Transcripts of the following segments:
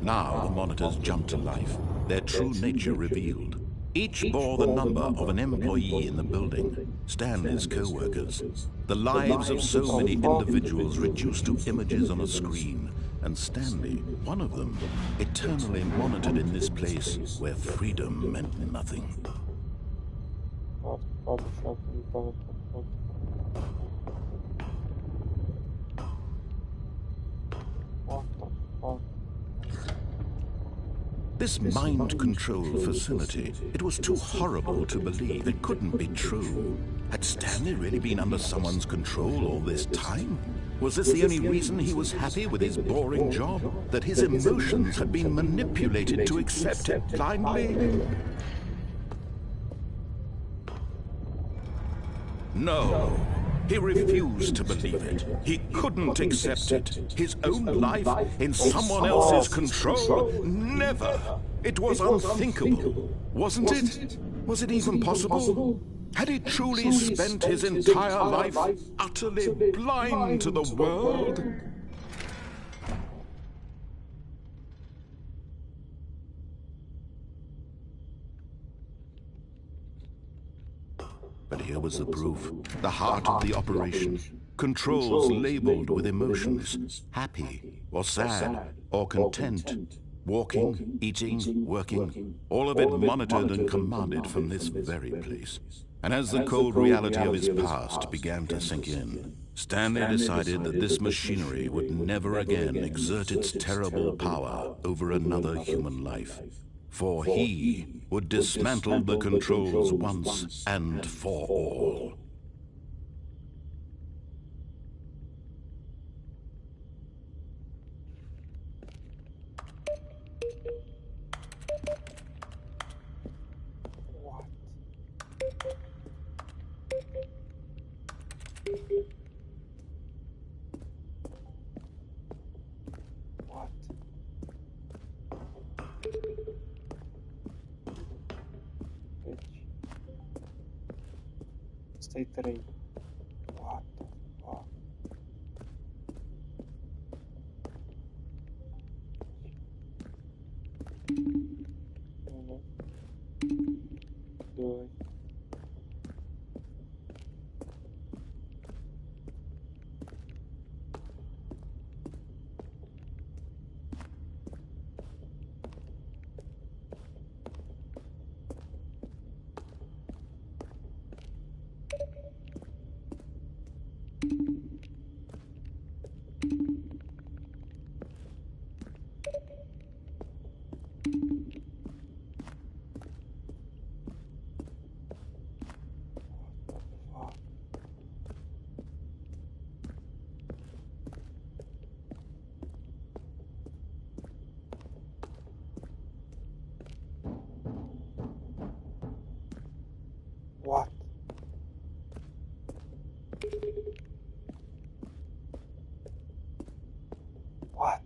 Now the monitors jumped to life, their true nature revealed. Each bore the number of an employee in the building, Stanley's co-workers. The lives of so many individuals reduced to images on a screen, and Stanley, one of them, eternally monitored in this place where freedom meant nothing. This mind control facility, it was too horrible to believe. It couldn't be true. Had Stanley really been under someone's control all this time? Was this the only reason he was happy with his boring job? That his emotions had been manipulated to accept it blindly? No. He refused to believe it. He couldn't accept it. His own life in someone else's control? Never. It was unthinkable. Wasn't it? Was it even possible? Had he truly spent his entire life utterly blind to the world? But here was the proof, the heart of the operation. Controls labeled with emotions, happy or sad or content. Walking, eating, working, all of it monitored and commanded from this very place. And as the cold reality of his past began to sink in, Stanley decided that this machinery would never again exert its terrible power over another human life. For he would dismantle the controls once and for all. Stay 3. What the fuck? Doei. What? What?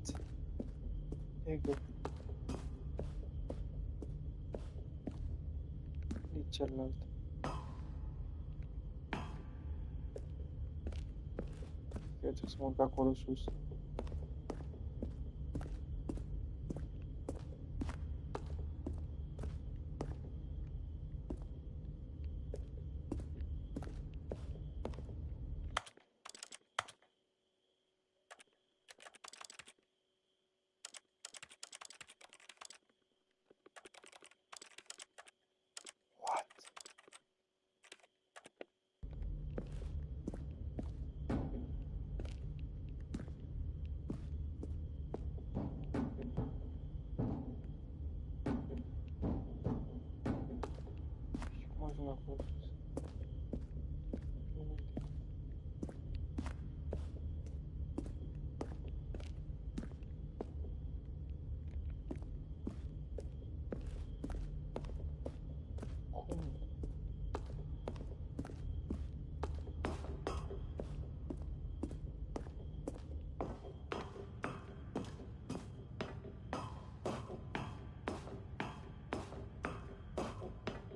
Ego. Celălalt. Eu trebuie să mă urc acolo sus.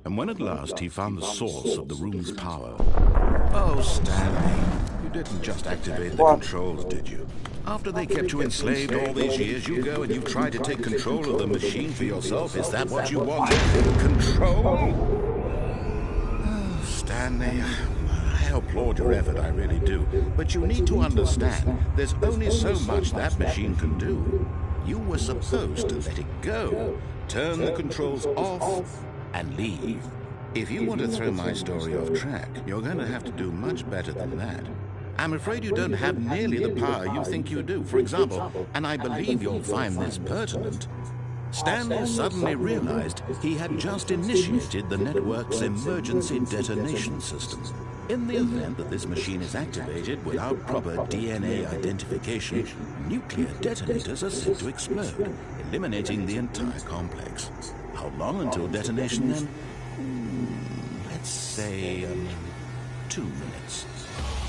And when at last he found the source of the room's power... Oh, Stanley, you didn't just activate the controls, did you? After they kept you enslaved all these years, you go and you try to take control of the machine for yourself. Is that what you wanted? Control? Oh, Stanley, I applaud your effort, I really do. But you need to understand, there's only so much that machine can do. You were supposed to let it go, turn the controls off, and leave. If you want to throw my story off track, you're going to have to do much better than that. I'm afraid you don't have nearly the power you think you do. For example, and I believe you'll find this pertinent, Stanley suddenly realized he had just initiated the network's emergency detonation system. In the event that this machine is activated without proper DNA identification, nuclear detonators are set to explode, eliminating the entire complex. How long until detonation then? Let's say 2 minutes.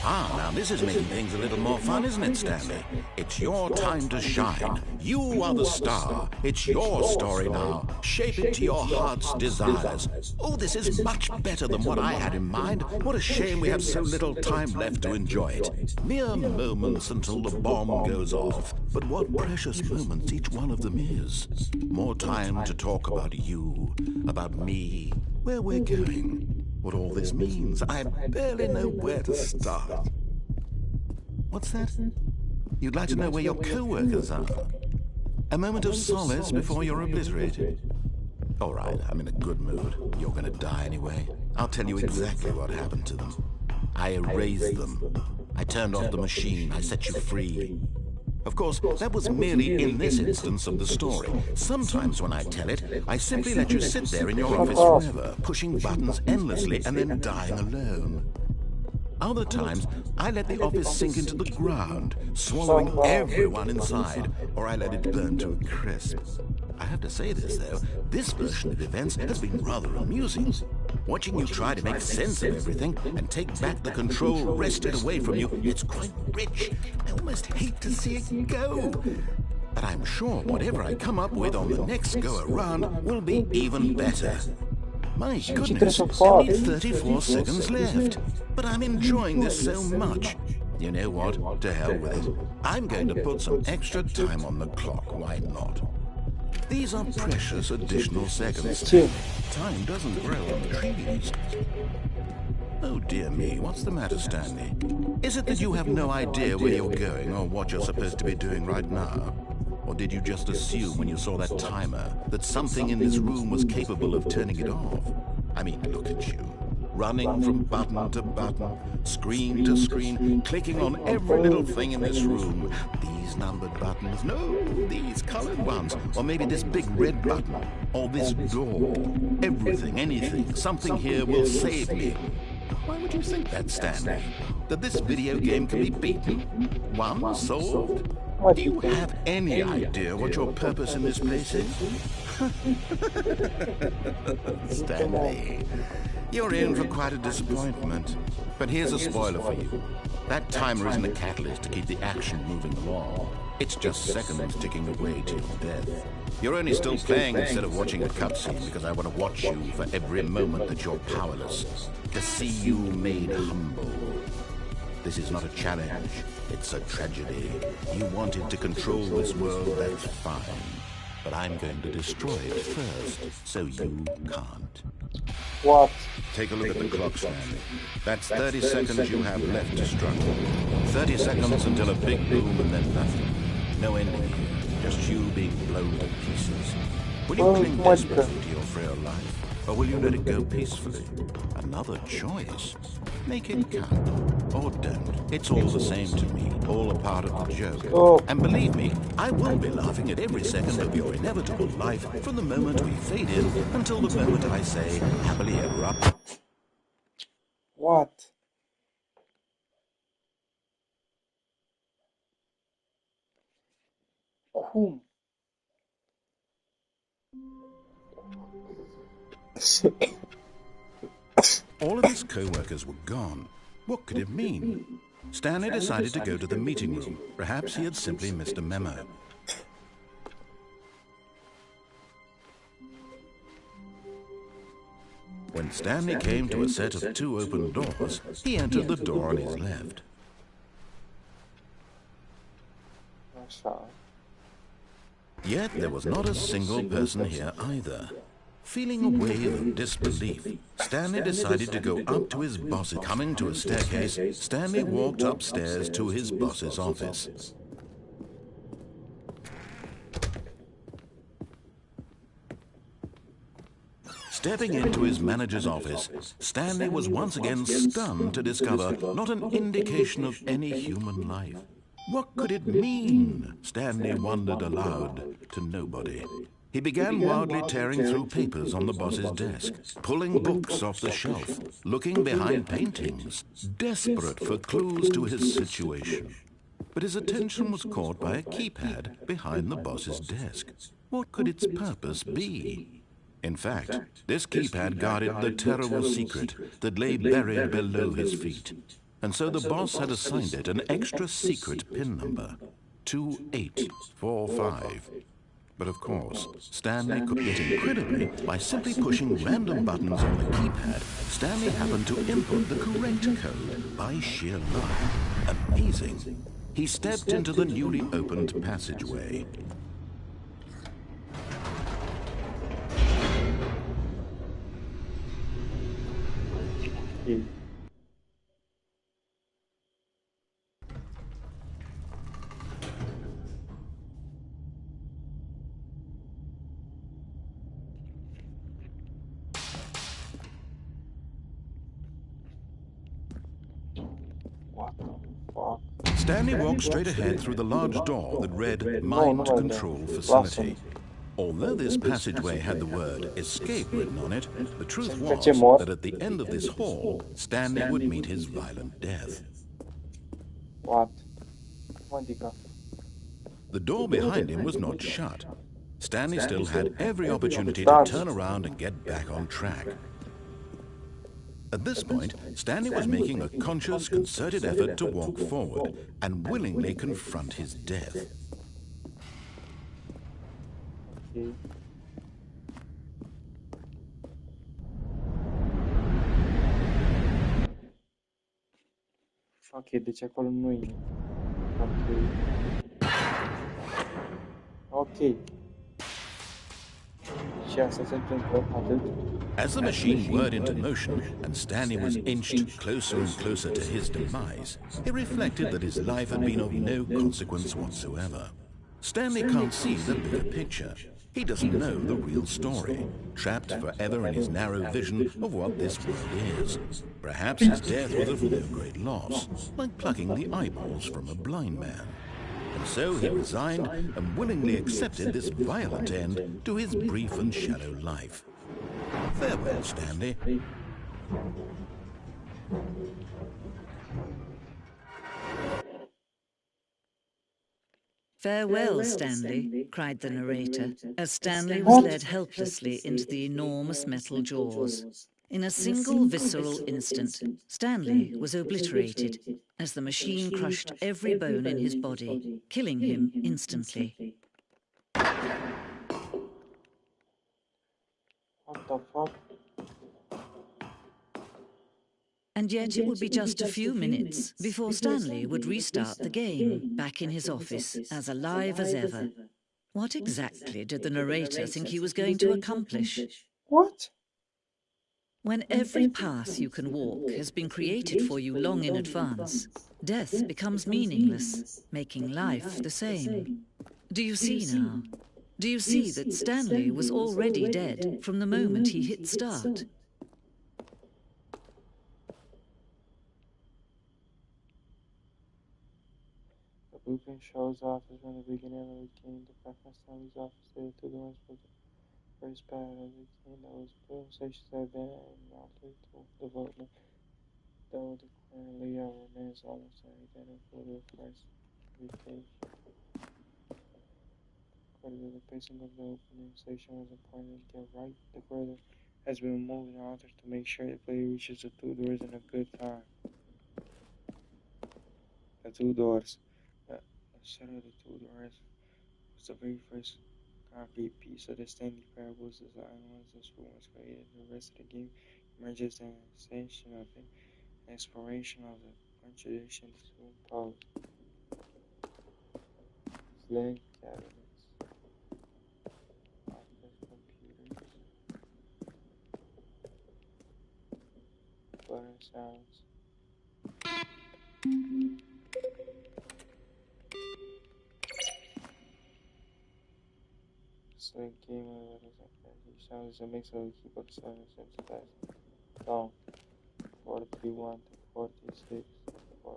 Ah, now this is making things a little more fun, isn't it, Stanley? It's your time to shine. You are the star. It's your story now. Shape it to your heart's desires. Oh, this is much better than what I had in mind. What a shame we have so little time left to enjoy it. Mere moments until the bomb goes off. But what precious moments each one of them is. More time to talk about you, about me, where we're going. What all this means, I barely know where to start. What's that? You'd like to know where your co-workers are? A moment of solace before you're obliterated? All right, I'm in a good mood. You're gonna die anyway. I'll tell you exactly what happened to them. I erased them. I turned off the machine. I set you free. Of course, that was merely in this instance of the story. Sometimes when I tell it, I simply let you sit there in your office forever, pushing buttons endlessly and then dying alone. Other times, I let the office sink into the ground, swallowing everyone inside, or I let it burn to a crisp. I have to say this, though, this version of events has been rather amusing. Watching you try to make sense of everything and take back the control wrested away from you, it's quite rich. I almost hate to see it go. But I'm sure whatever I come up with on the next go-around will be even better. My goodness, only 34 seconds left. But I'm enjoying this so much. You know what? To hell with it. I'm going to put some extra time on the clock. Why not? These are precious additional seconds. Time doesn't grow on trees. Oh dear me, what's the matter, Stanley? Is it that you have no idea where you're going or what you're supposed to be doing right now? Or did you just assume when you saw that timer that something in this room was capable of turning it off? I mean, look at you. Running from button to button, screen to screen, clicking on every little thing in this room. These numbered buttons, no, these colored ones, or maybe this big red button, or this door. Everything, anything, something here will save me. Why would you think that, Stanley? That this video game can be beaten? Won? Solved? Do you have any idea what your purpose in this place is? Stanley, you're in for quite a disappointment. But here's a spoiler for you. That timer isn't a catalyst to keep the action moving along. It's just seconds ticking away to your death. You're only still playing instead of watching a cutscene because I want to watch you for every moment that you're powerless. To see you made humble. This is not a challenge, it's a tragedy. You wanted to control this world, that's fine. But I'm going to destroy it first, so you can't. What? Take a look at the clock, Stanley. That's 30 seconds you have left to struggle. 30 seconds until a big boom and then nothing. No ending here, just you being blown to pieces. Will you cling desperately to your frail life? Or will you let it go peacefully? Another choice. Make it count. Or don't. It's all the same to me. All a part of the joke. Oh. And believe me, I will be laughing at every second of your inevitable life from the moment we fade in until the moment I say, happily ever after. What? Whom? All of his co-workers were gone. What could it mean? Stanley decided to go to the meeting room. Perhaps he had simply missed a memo. When Stanley came to a set of 2 open doors, he entered the door on his left. Yet there was not a single person here either. Feeling a wave of disbelief, Stanley decided to go up to his boss. Coming to a staircase, Stanley walked upstairs to his boss's office. Stepping into his manager's office, Stanley was once again stunned to discover not an indication of any human life. What could it mean? Stanley wondered aloud to nobody. He began wildly tearing through papers on the boss's desk, pulling books off the shelf, looking behind paintings, desperate for clues to his situation. But his attention was caught by a keypad behind the boss's desk. What could its purpose be? In fact, this keypad guarded the terrible secret that lay buried below his feet. And so the boss had assigned it an extra secret PIN number, 2845. But of course, Stanley could get incredibly by simply pushing random buttons on the keypad. Stanley happened to input the correct code by sheer luck. Amazing. He stepped into the newly opened passageway. What the fuck? Stanley walked straight ahead through the large door that read Mind Control Facility. Although this passageway had the word escape written on it, the truth was that at the end of this hall, Stanley would meet his violent death. What? Madiga. The door behind him was not shut. Stanley still had every opportunity to turn around and get back on track. At this point, Stanley was making a conscious, concerted effort to walk forward and willingly confront his death. Okay. Ok, deci acolo nu e. Ok. Ok. Și asta se întâmplă atât. As the machine whirred into motion and Stanley was inched closer and closer to his demise, he reflected that his life had been of no consequence whatsoever. Stanley can't see the bigger picture. He doesn't know the real story, trapped forever in his narrow vision of what this world is. Perhaps his death was of no great loss, like plucking the eyeballs from a blind man. And so he resigned and willingly accepted this violent end to his brief and shallow life. Farewell, Stanley. Farewell, Stanley, cried the narrator, as Stanley was led helplessly into the enormous metal jaws. In a single visceral instant, Stanley was obliterated as the machine crushed every bone in his body, killing him instantly. What the fuck? And yet it would be just a few minutes before Stanley would restart the game, back in his office, as alive as ever. What exactly did the narrator think he was going to accomplish? What? When every path you can walk has been created for you long in advance, death becomes meaningless, making life the same. Do you see now? Do you see that Stanley was already dead from the moment he hit start? The blueprint shows office from the beginning of the game. The back of Stanley's office there to the ones for the first battle of the game that was built. Sections have been mounted to development, though the current layout remains almost identical to the first page. According to the pacing of the opening section was important to get right. The further has been moved in authors to make sure the player reaches the 2 doors in a good time. The 2 doors. The set of the 2 doors was the very first concrete piece of the Stanley Parable's design. Once this room was created, the rest of the game merges the sensation of the exploration of the contradictions to impose slang cabinets, office computers, butter sounds. Slang game of letters and fancy sound is a mix of the keyboard sound and synthesized tone. 431 to 46 for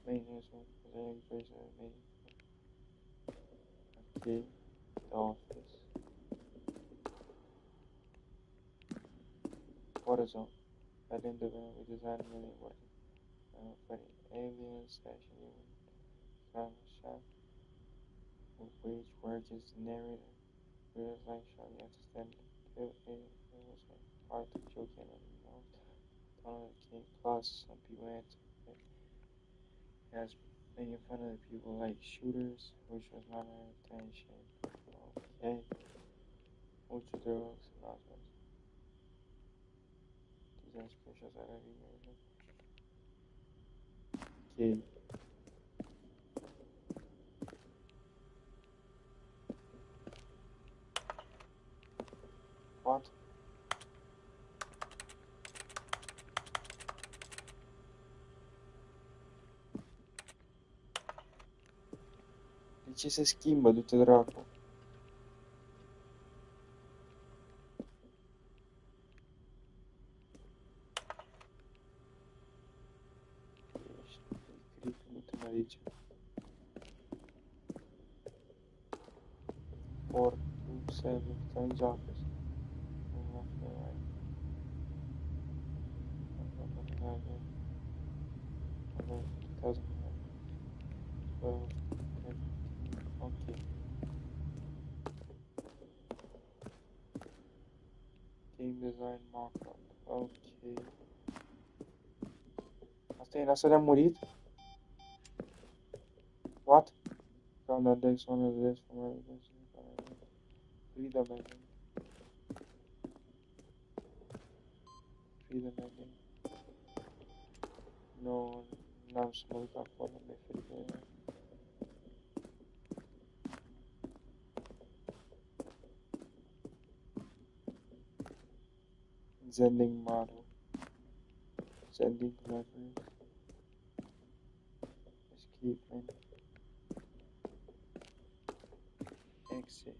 maintenance room presenting version of meeting. Okay, the office. Water zone. At the end of it, we designed really working. Funny aliens, stashing human, drama shop, with which work is the narrator. Real life shot, you understand. It was like hard to Jucam and the king. Plus, some people answer it as making fun of the people like shooters, which was not our intention. Okay. Ultra drugs, announcements. These are screenshots out of email. Okay. What? De ce se schimbă? Du-te dracu. Nu-te mai aici. 427 Stanley's office. Okay. Game design markup. Okay. Asta era să le-am murit? What? Found that there's one of this from my freedom ending. Freedom ending. No, n-am să mă duc acolo, mi-e frică. Sending model. Sending levers. Escape menu. Exit.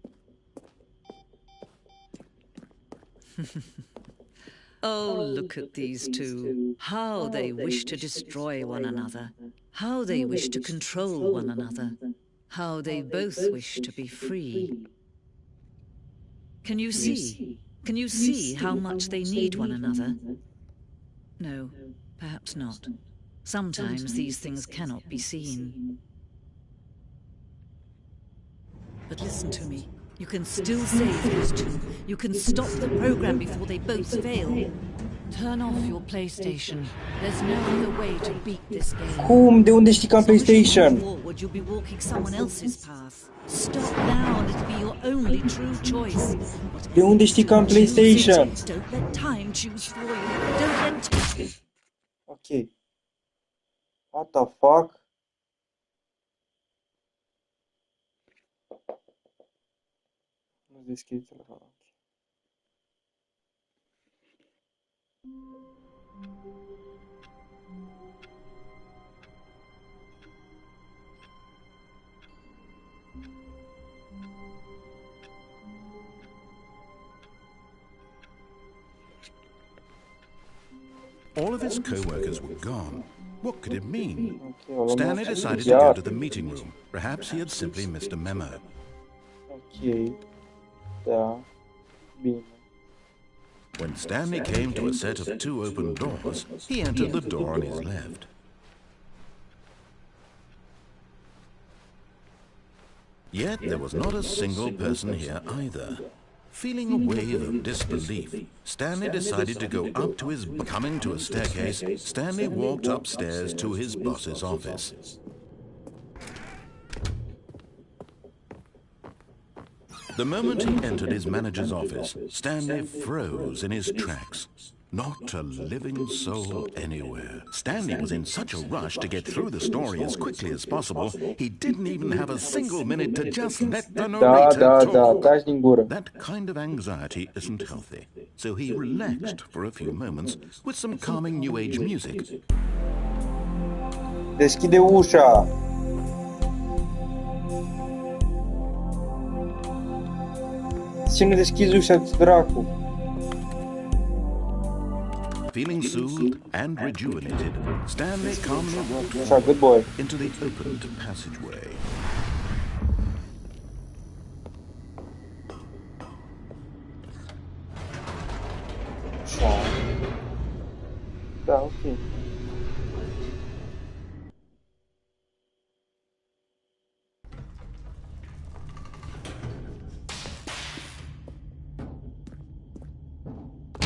Oh, look at these two. How they wish to destroy one another. How they wish to control one another. How they both wish to be free. Can you see? Can you see how much they need one another? No, perhaps not. Sometimes these things cannot be seen. But listen to me. You can still save these two. You can stop the program before they both fail. Turn off your PlayStation. There's no other way to beat this game. Cum? De unde știi că am PlayStation? Forward, you'll be walking someone else's path. Stop now and it'll be your only true choice. De unde știi că am PlayStation? Don't let time choose for you. Don't let time... Ok. What the fuck? Nu deschid telefonul. All of his co-workers were gone. What could it mean? Ok, Stanley decided to go to the meeting room. Perhaps he had simply missed a memo. Ok. Da. Bine. When Stanley came to a set of two open doors, he entered the door on his left. Yet there was not a single person here either. Feeling a wave of disbelief, Stanley decided to go up to his... Coming to a staircase, Stanley walked upstairs to his boss's office. The moment he entered his manager's office, Stanley froze in his tracks. Not a living soul anywhere. Stanley was in such a rush to get through the story as quickly as possible, he didn't even have a single minute to just let the narrator talk. taci din gură. That kind of anxiety isn't healthy, so he relaxed for a few moments with some calming New Age music. Deschide ușa! Ce nu deschizi ușa, dracu? Feeling soothed and rejuvenated, Stanley calmly walked Așa, good boy. into the opened passageway. Așa. Da, ok.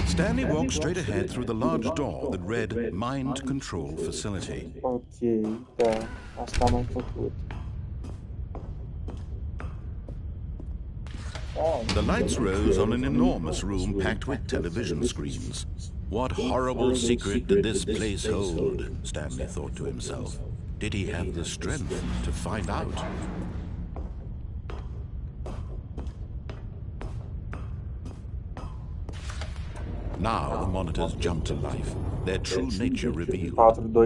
Stanley walked straight ahead through the large door that read Mind Control Facility. Ok, da. Asta am mai făcut. The lights rose on an enormous room packed with television screens. What horrible secret did this place hold? Stanley thought to himself. Did he have the strength to find out? Now the monitors jumped to life, their true nature revealed.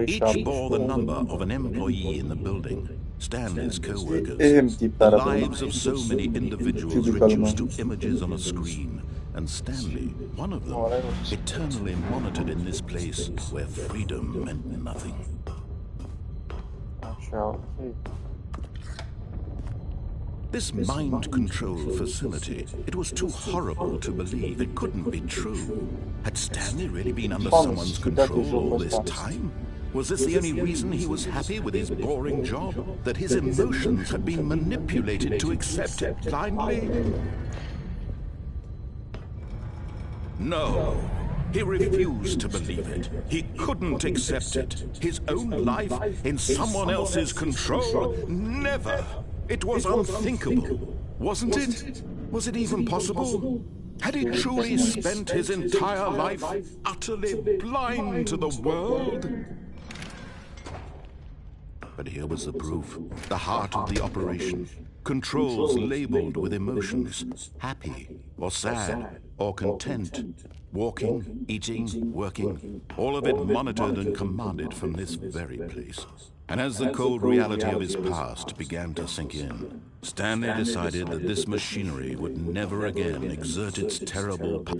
Each bore the number of an employee in the building. Stanley's co-workers. The lives of so many individuals reduced to images on a screen. And Stanley, one of them, eternally monitored in this place where freedom meant nothing. Așa, ok. This mind control facility, it was too horrible to believe. It couldn't be true. Had Stanley really been under someone's control all this time? Was this the only reason he was happy with his boring job? That his emotions had been manipulated to accept it blindly? No. He refused to believe it. He couldn't accept it. His own life in someone else's control? Never. It was unthinkable, wasn't it? Was it even possible? Had he truly spent his entire life utterly blind to the world? But here was the proof. The heart of the operation. Controls labeled with emotions. Happy, or sad, or content. Walking, eating, working. All of it monitored and commanded from this very place. And as the cold reality of his past began to sink in, Stanley decided that this machinery would never again exert its terrible power.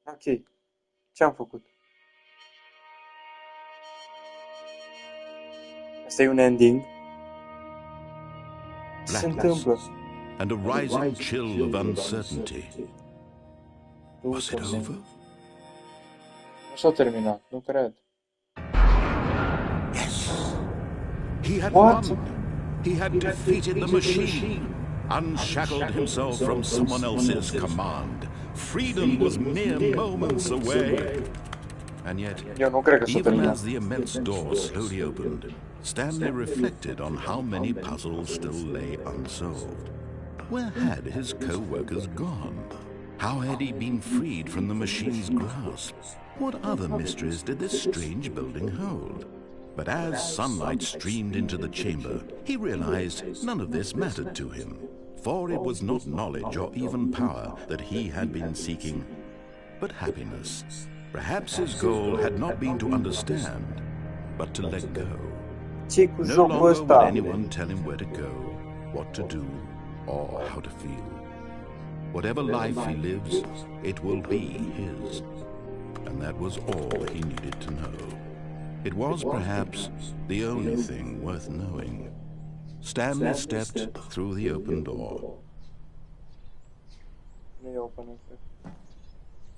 Ok. Ce-am făcut? Asta e un ending. Ce se întâmplă? And a rising chill of uncertainty. Was it over? Nu s-a terminat, nu cred. Yes. He had won. He had defeated the machine. Unshackled himself from someone else's command. Freedom was mere moments away. And yet, even as the immense door slowly opened, Stanley reflected on how many puzzles still lay unsolved. Where had his co-workers gone? How had he been freed from the machine's grasp? What other mysteries did this strange building hold? But as sunlight streamed into the chamber, he realized none of this mattered to him, for it was not knowledge or even power that he had been seeking, but happiness. Perhaps his goal had not been to understand, but to let go. No longer would anyone tell him where to go, what to do, or how to feel. Whatever life he lives, it will be his. And that was all he needed to know. It was perhaps the only thing worth knowing. Stanley stepped through the open door.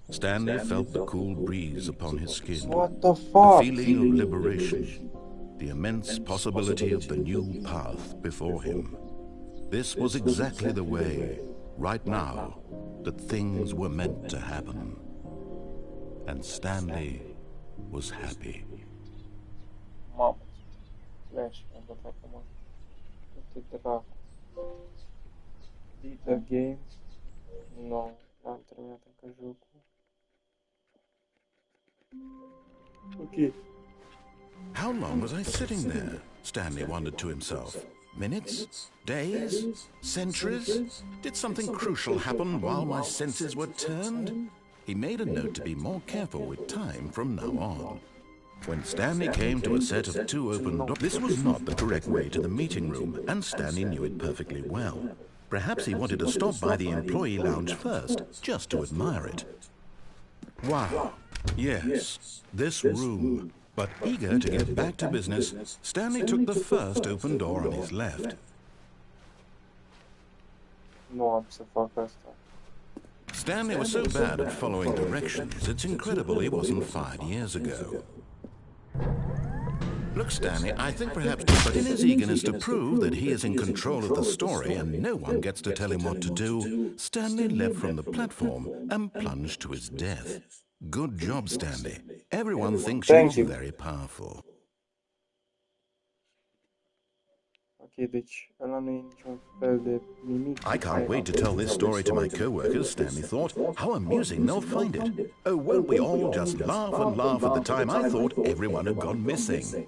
Stanley felt the cool breeze upon his skin. What the fuck? The feeling of liberation. The immense possibility of the new path before him. This was exactly the way, right now, that things were meant to happen. And Stanley was happy. Mamă, flash, am dat acum. Uite dracu. Delete the game. Nu, n-am terminat încă jocul. Ok. How long was I sitting there? Stanley wondered to himself. Minutes? Days? Centuries? Did something crucial happen while my senses were turned? He made a note to be more careful with time from now on. When Stanley came to a set of 2 open doors, this was not the correct way to the meeting room, and Stanley knew it perfectly well. Perhaps he wanted to stop by the employee lounge first, just to admire it. Wow. Yes, this room. But eager to get back to business, Stanley took the first open door on his left. Nu am să fac asta. Stanley was so bad at following directions, it's incredible he wasn't fired years ago. Look, Stanley, I think perhaps, but in his eagerness to prove that he is in control of the story and no one gets to tell him what to do, Stanley leapt from the platform and plunged to his death. Good job, Stanley. Everyone thinks you're very powerful. Ok, deci ăla nu e niciun fel de nimic. I can't wait to tell this story to my co-workers, Stanley thought. How amusing they'll find it. Oh, won't we all just laugh and laugh at the time I thought everyone had gone missing.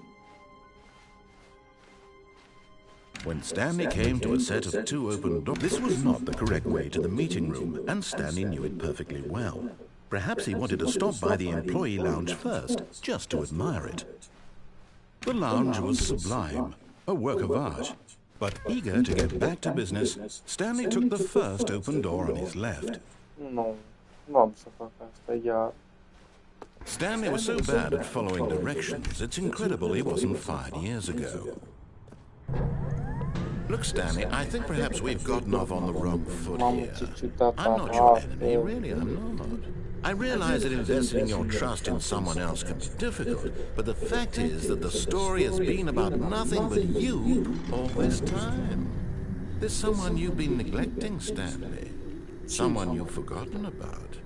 When Stanley came to a set of 2 open doors, this was not the correct way to the meeting room, and Stanley knew it perfectly well. Perhaps he wanted to stop by the employee lounge first, just to admire it. The lounge was sublime, a work of art. But eager to get back to business, Stanley took the first open door on his left. Nu, nu am să fac asta, iar. Stanley was so bad at following directions, it's incredible he wasn't fired years ago. Look, Stanley, I think perhaps we've gotten off on the wrong foot here. I'm not your enemy, really, I'm not. I realize that investing your trust in someone else can be difficult, but the fact is that the story has been about nothing but you all this time. There's someone you've been neglecting, Stanley. Someone you've forgotten about.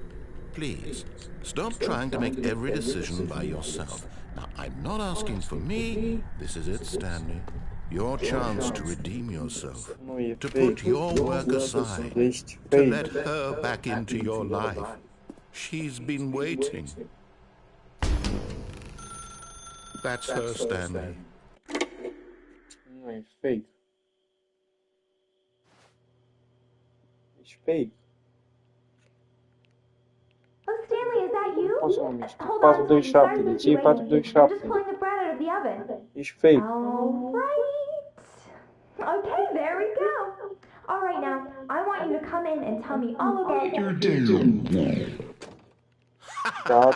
Please, stop trying to make every decision by yourself. Now, I'm not asking for me. This is it, Stanley. Your chance to redeem yourself. To put your work aside. To let her back into your life. She's been waiting. That's her, Stanley. Nu, e fake. Ești fake. Oh, Stanley, is that you? Poți să mă miști. Hold on, 427, de ce e just 427? pulling the bread out of the oven. Ești fake. All right. Okay, there we go. All right, now, I want you to come in and tell me all about your day. Da,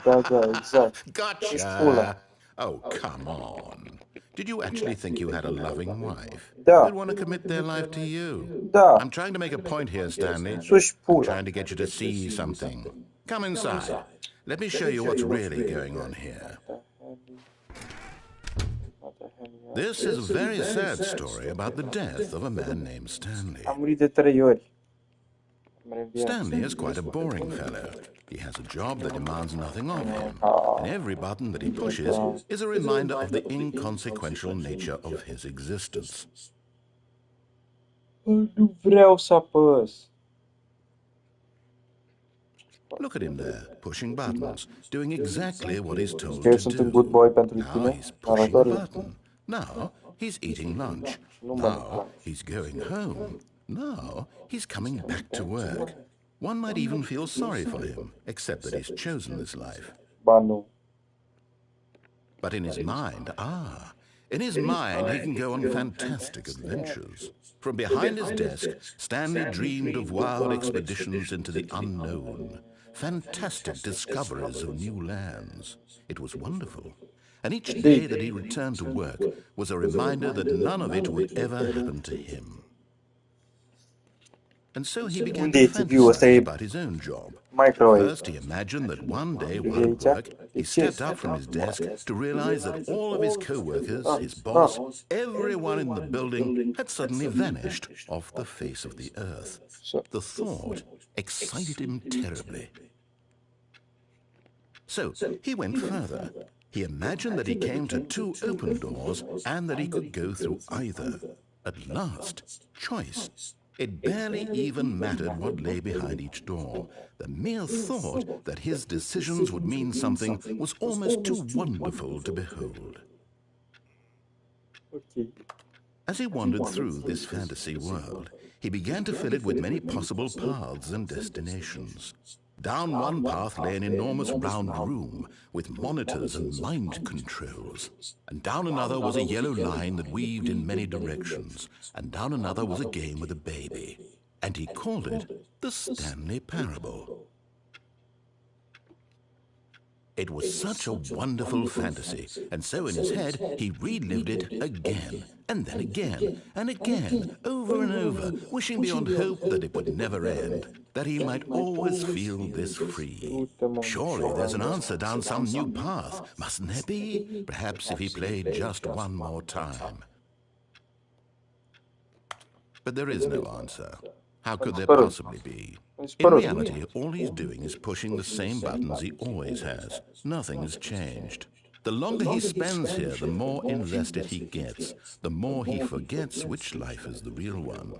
exact. Ești pula. Oh, come on. Did you actually think you had a loving wife? Da. Who'd want to commit their life to you? Da. I'm trying to make a point here, Stanley. Sus I'm pula. trying to get you to see something. Come inside. Let me show you what's really going on here. This is a very sad story about the death of a man named Stanley. Am murit de 3 ori. Stanley is quite a boring fellow. He has a job that demands nothing of him, and every button that he pushes is a reminder of the inconsequential nature of his existence. Nu vreau să apăs. Look at him there, pushing buttons, doing exactly what he's told Eu to sunt un do. good boy pentru Now tine. he's pushing a Arător. button. Now he's eating lunch. Now he's going home. Now he's coming back to work. One might even feel sorry for him, except that he's chosen this life. Ba nu. But in his mind, in his mind he can go on fantastic adventures. From behind his desk, Stanley dreamed of wild expeditions into the unknown, fantastic discoveries of new lands. It was wonderful. And each day that he returned to work was a reminder that none of it would ever happen to him. And so he began to fantasize about his own job. First, he imagined that one day while at work, he stepped up from his desk to realize that all of his co-workers, his boss, everyone in the building had suddenly vanished off the face of the earth. The thought excited him terribly. So he went further. He imagined that he came to 2 open doors and that he could go through either. At last, choice. It barely even mattered what lay behind each door. The mere thought that his decisions would mean something was almost too wonderful to behold. Okay. As he wandered through this fantasy world, he began to fill it with many possible paths and destinations. Down one path lay an enormous round room with monitors and mind controls. And down another was a yellow line that weaved in many directions. And down another was a game with a baby. And he called it the Stanley Parable. It was such a wonderful fantasy, and so in his head he relived it again, and then again, and again, over and over, wishing beyond hope that it would never end, that he might always feel this free. Surely there's an answer down some new path, mustn't there be? Perhaps if he played just one more time. But there is no answer. How could there possibly be? In reality, all he's doing is pushing the same buttons he always has. Nothing has changed. The longer he spends here, the more invested he gets, the more he forgets which life is the real one.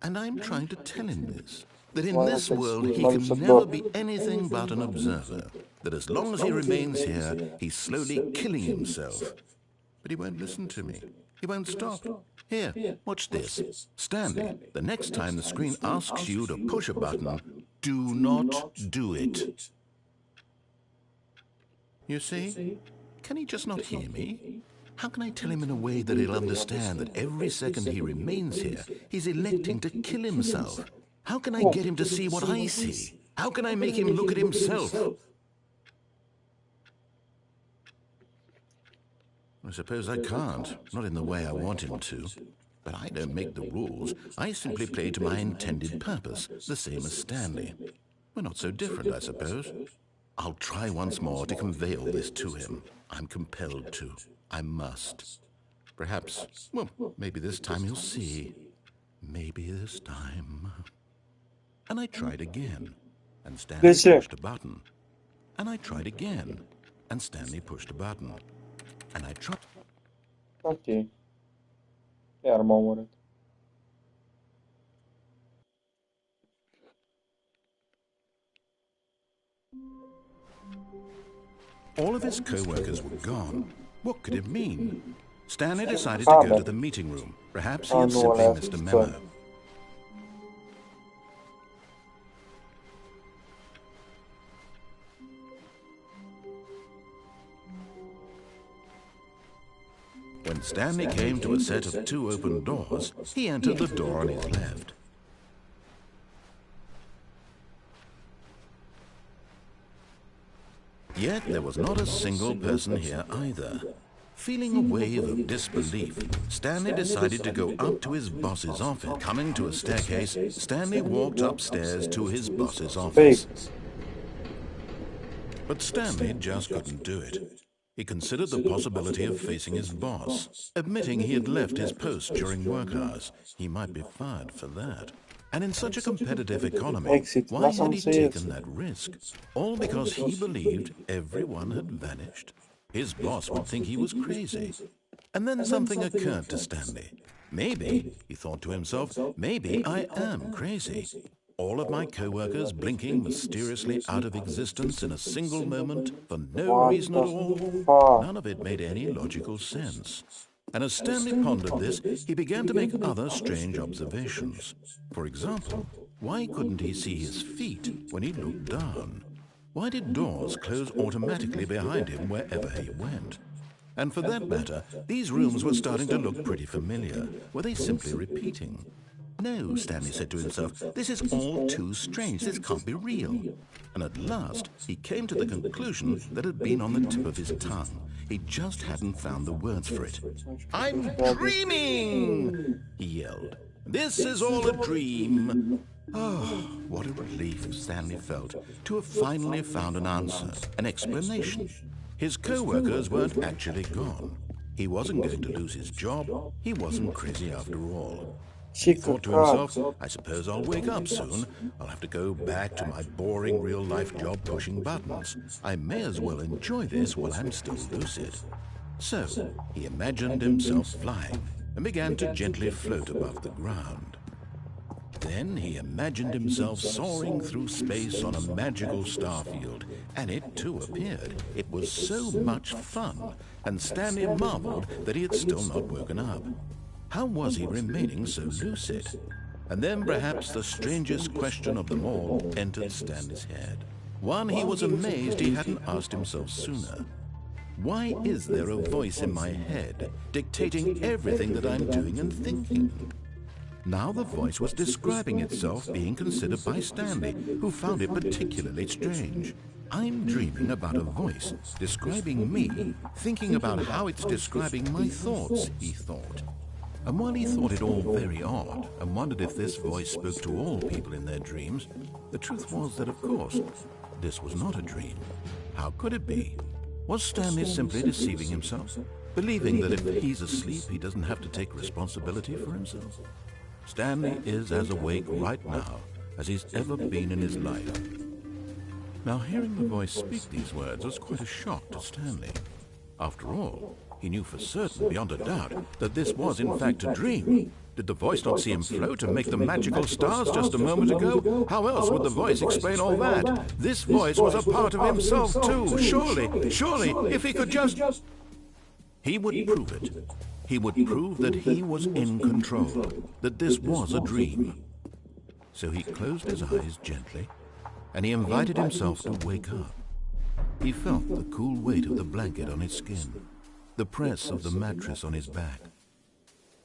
And I'm trying to tell him this, that in this world he can never be anything but an observer, that as long as he remains here, he's slowly killing himself. But he won't listen to me. He won't stop. Here, watch this. Stanley, the next time the screen asks you to push a button, do not do it. You see? Can he just not hear me? How can I tell him in a way that he'll understand that every second he remains here, he's electing to kill himself? How can I get him to see what I see? How can I make him look at himself? I suppose I can't, not in the way I want him to. But I don't make the rules. I simply play to my intended purpose, the same as Stanley. We're not so different, I suppose. I'll try once more to convey all this to him. I'm compelled to. I must. Perhaps, well, maybe this time he'll see. Maybe this time. And I tried again, and Stanley pushed a button. And I tried again, and Stanley pushed a button. And I tried. Okay. Iar m-a omorât. All of his co-workers were gone. What could it mean? Stanley decided to go to the meeting room. Perhaps he had simply missed a memo. When Stanley came to a set of 2 open doors, he entered the door on his left. Yet there was not a single person here either. Feeling a wave of disbelief, Stanley decided to go up to his boss's office. Coming to a staircase, Stanley walked upstairs to his boss's office. But Stanley just couldn't do it. He considered the possibility of facing his boss, admitting he had left his post during work hours. He might be fired for that. And in such a competitive economy, why had he taken that risk? All because he believed everyone had vanished. His boss would think he was crazy. And then something occurred to Stanley. Maybe, he thought to himself, maybe I am crazy. All of my co-workers blinking mysteriously out of existence in a single moment for no reason at all. None of it made any logical sense. And as Stanley pondered this, he began to make other strange observations. For example, why couldn't he see his feet when he looked down? Why did doors close automatically behind him wherever he went? And for that matter, these rooms were starting to look pretty familiar. Were they simply repeating? No, Stanley said to himself, this is all too strange. This can't be real. And at last, he came to the conclusion that had been on the tip of his tongue. He just hadn't found the words for it. I'm dreaming, he yelled. This is all a dream. Oh, what a relief Stanley felt to have finally found an answer, an explanation. His co-workers weren't actually gone. He wasn't going to lose his job. He wasn't crazy after all. He thought to himself, I suppose I'll wake up soon. I'll have to go back to my boring real-life job pushing buttons. I may as well enjoy this while I'm still lucid. So, he imagined himself flying. and began to gently float above the ground. Then he imagined himself soaring through space on a magical starfield, and it too appeared. It was so much fun, and Stanley marveled that he had still not woken up. How was he remaining so lucid? And then perhaps the strangest question of them all entered Stanley's head. One he was amazed he hadn't asked himself sooner. Why is there a voice in my head dictating everything that I'm doing and thinking? Now the voice was describing itself being considered by Stanley, who found it particularly strange. I'm dreaming about a voice describing me, thinking about how it's describing my thoughts, he thought. And while he thought it all very odd and wondered if this voice spoke to all people in their dreams, the truth was that, of course, this was not a dream. How could it be? Was Stanley simply deceiving himself, believing that if he's asleep, he doesn't have to take responsibility for himself? Stanley is as awake right now as he's ever been in his life. Now, hearing the voice speak these words was quite a shock to Stanley. After all, he knew for certain, beyond a doubt, that this was in fact a dream. Did the voice not see him float and make the magical stars just a moment ago? How else would the voice explain all that? This voice was a part of himself too. Surely, if he could just... He would prove it. He would prove that he was in control, that this was a dream. So he closed his eyes gently, and he invited himself to wake up. He felt the cool weight of the blanket on his skin, the press of the mattress on his back,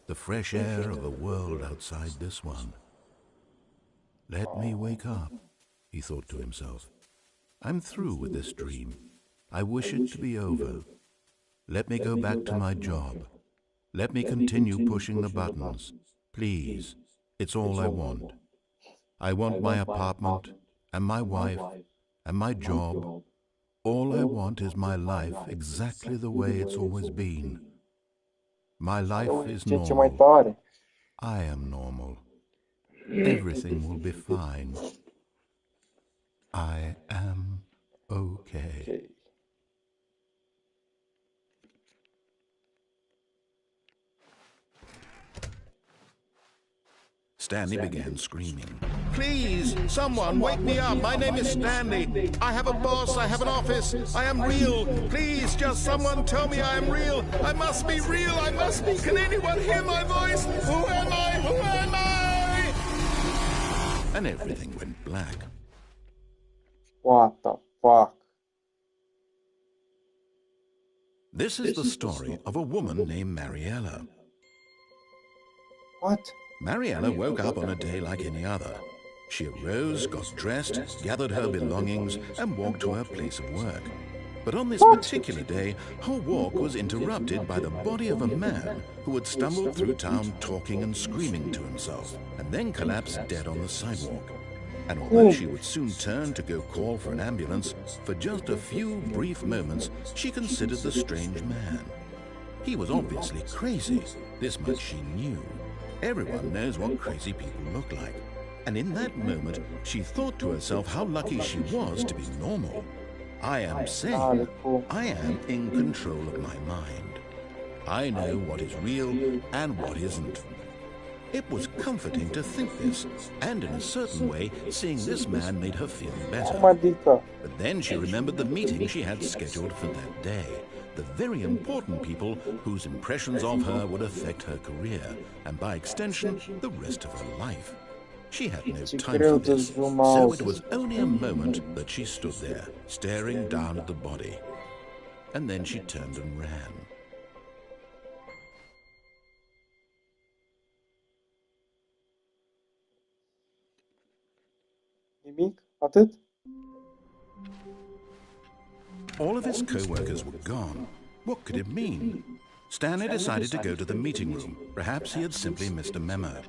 the fresh air of a world outside this one. Let me wake up, he thought to himself. I'm through with this dream. I wish it to be over. Let me go back to my job. Let me continue pushing the buttons. Please, it's all I want. I want my apartment, and my wife, and my job. All I want is my life exactly the way it's always been. My life is normal. I am normal. Everything will be fine. I am okay. Stanley began screaming. Please, someone, wake me up. My name is Stanley. I have a boss. I have an office. I am real. Please, just someone tell me I am real. I must be real. I must be. Can anyone hear my voice? Who am I? Who am I? And everything went black. What the fuck? This is the story of a woman named Mariella. What? Mariella woke up on a day like any other. She arose, got dressed, gathered her belongings, and walked to her place of work. But on this particular day, her walk was interrupted by the body of a man who had stumbled through town talking and screaming to himself, and then collapsed dead on the sidewalk. And although she would soon turn to go call for an ambulance, for just a few brief moments, she considered the strange man. He was obviously crazy. This much she knew. Everyone knows what crazy people look like. And in that moment, she thought to herself how lucky she was to be normal. I am sane. I am in control of my mind. I know what is real and what isn't. It was comforting to think this, and in a certain way, seeing this man made her feel better. But then she remembered the meeting she had scheduled for that day. The very important people whose impressions of her would affect her career, and by extension, the rest of her life. She had no time for this, so it was only a moment that she stood there, staring down at the body. And then she turned and ran. Atât? All of his co-workers were gone. What could it mean? Stanley decided to go to the meeting room. Perhaps he had simply missed a memo.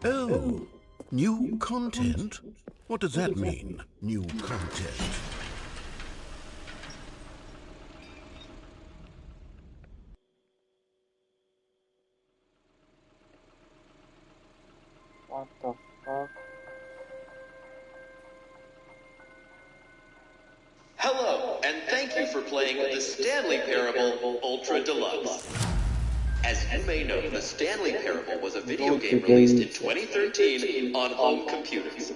Oh, new content? What does that mean, new content? What the fuck? Hello, and thank you you for playing the Stanley Parable Ultra Deluxe. As you may know, the Stanley Parable was a video game released in 2013 on home computers.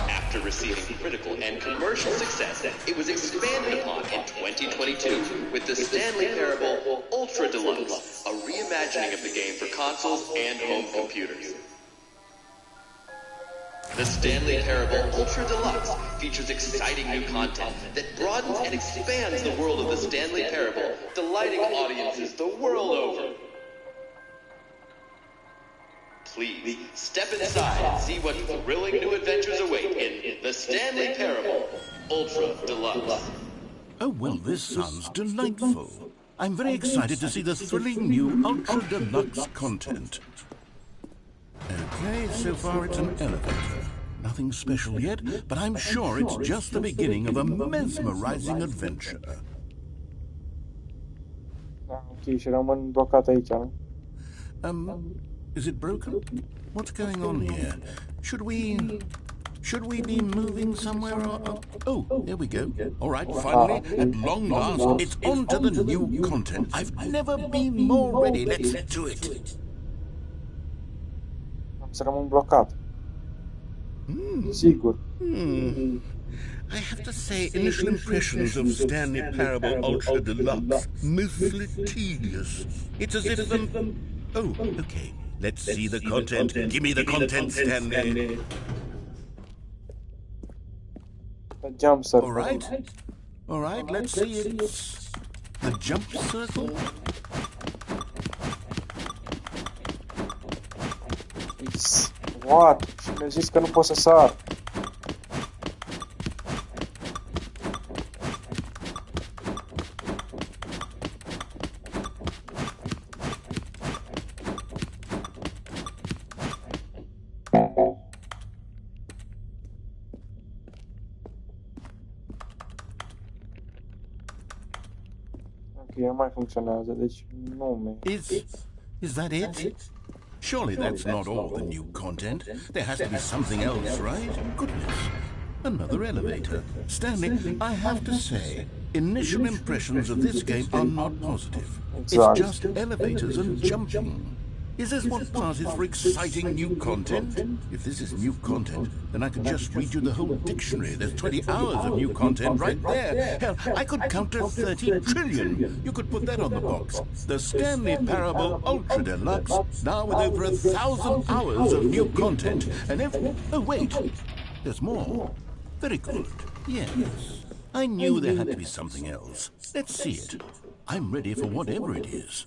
After receiving critical and commercial success, it was expanded upon in 2022 with the Stanley Parable Ultra Deluxe, a reimagining of the game for consoles and home computers. The Stanley Parable Ultra Deluxe features exciting new content that broadens and expands the world of the Stanley Parable, delighting audiences the world over. Please, step inside and see what thrilling new adventures await in the Stanley Parable Ultra Deluxe. Oh, well, this sounds delightful. I'm very excited to see the thrilling new Ultra Deluxe content. Okay, so far it's an elevator. Nothing special yet, but I'm sure it's just the beginning of a mesmerizing adventure. Și rămân blocat aici, nu? Is it broken? What's going on here? Should we be moving somewhere? Oh, there we go. All right, finally, at long last, it's on to the new content. I've never been more ready. Let's do it. Am să rămân blocat. Sigur. I have to say, initial impressions of Stanley Parable Ultra Deluxe, mostly tedious. It's as if Oh, okay. Let's see the content. Give me the content, Stanley. The jump circle. All right, let's see it. The jump circle? What? Și mi-a zis că nu pot să sar. Ok, nu mai funcționează, deci nu mi-e. Is that it? Surely that's not all the new content. There has to be something else, right? Goodness. Another elevator. Stanley, I have to say, initial impressions of this game are not positive. It's just elevators and jumping. Is this what passes for exciting new content? If this is new content, then I could just read you the whole dictionary. There's 20 hours of new content right there. Hell, I could count to 30 trillion. You could put that on the box. The Stanley Parable Ultra Deluxe, now with over 1,000 hours of new content. And oh, wait, there's more. Very good. Yes. I knew there had to be something else. Let's see it. I'm ready for whatever it is.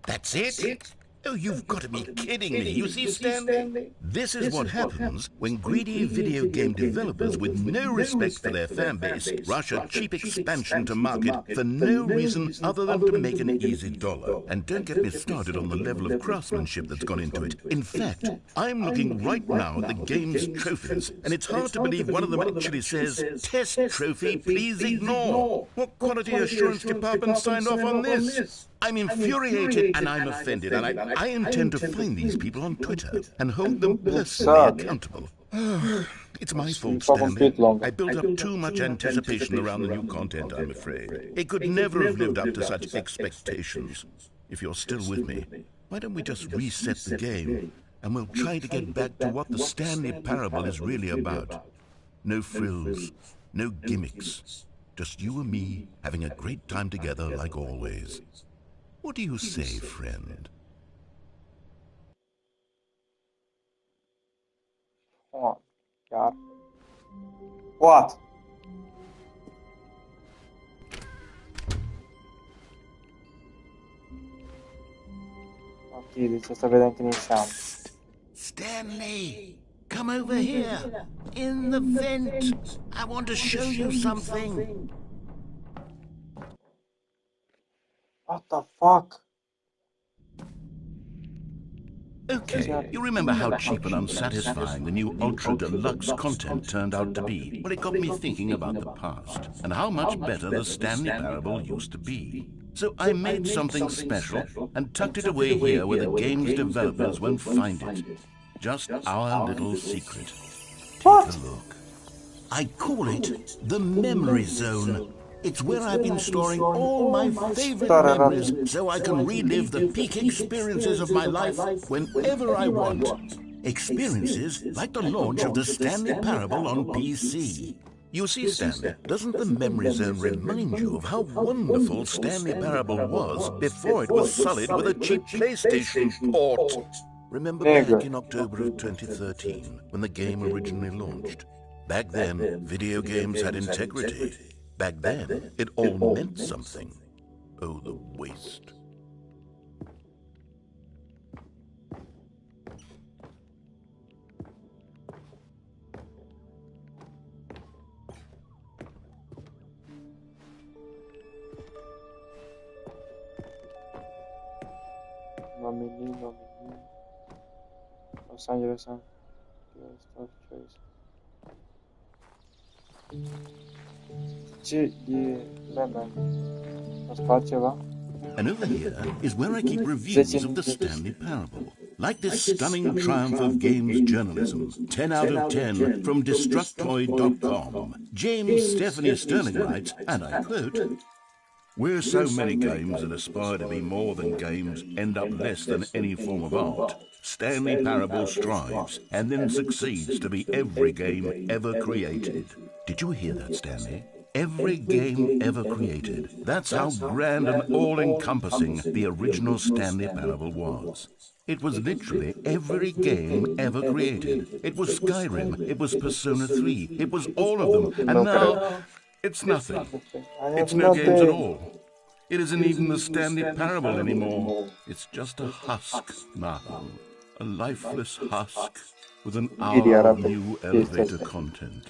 That's it? Oh, you've got to be kidding me. You see, Stanley? This is what happens when greedy video game developers with no respect for their fan base rush a cheap expansion to market for no reason other than to make an easy dollar. And don't get me started on the level of craftsmanship that's gone into it. In fact, I'm looking right now at the game's trophies, and it's hard to believe one of them actually says, "Test trophy, please ignore." What quality assurance department signed off on this? I'm infuriated and I'm offended, and I intend to find these people on Twitter and hold them personally accountable. It's my fault, Stanley. I built up too much anticipation around the new content, I'm afraid. It could never have lived up to such expectations. If you're still with me, why don't we just reset the game, and we'll try to get back to what the Stanley Parable is really about. No frills, no gimmicks, just you and me having a great time together like always. What do you say, friend? Oh, God. What? Ok, deci o să vedem când ieșeam. Stanley, come over here. In the vent. I want to show you something. What the fuck? Okay, you remember how cheap and unsatisfying the new Ultra Deluxe content turned out to be? Well, it got me thinking about the past and how much better the Stanley Parable used to be. So I made something special and tucked it away here where the game's developers won't find it. Just our little secret. Take a look. I call it the memory zone. It's where I've been storing all my favorite memories so I can relive the peak experiences of my life whenever I want. Experiences like the launch of the Stanley Parable on PC. You see, Stanley, doesn't the memory zone remind you of how wonderful Stanley Parable was before it was sullied with a cheap PlayStation port? Remember back in October of 2013, when the game originally launched? Back then, video games had integrity. Back then, it all meant something. Oh, the waste. Nominee. Los Angeles and stuff choice. And over here is where I keep reviews of the Stanley Parable. Like this stunning triumph of games journalism, 10 out of 10 from Destructoid.com. James Stephanie Sterling writes, and I quote, "Where so many games that aspire to be more than games end up less than any form of art, Stanley Parable strives and then succeeds to be every game ever created." Did you hear that, Stanley? Every game ever created. That's how grand and all-encompassing the original Stanley Parable was. It was literally every game ever created. It was Skyrim, it was Persona 3, it was all of them, and now it's nothing. It's no games at all. It isn't even the Stanley Parable anymore. It's just a husk now. A lifeless husk with an hour of new elevator content.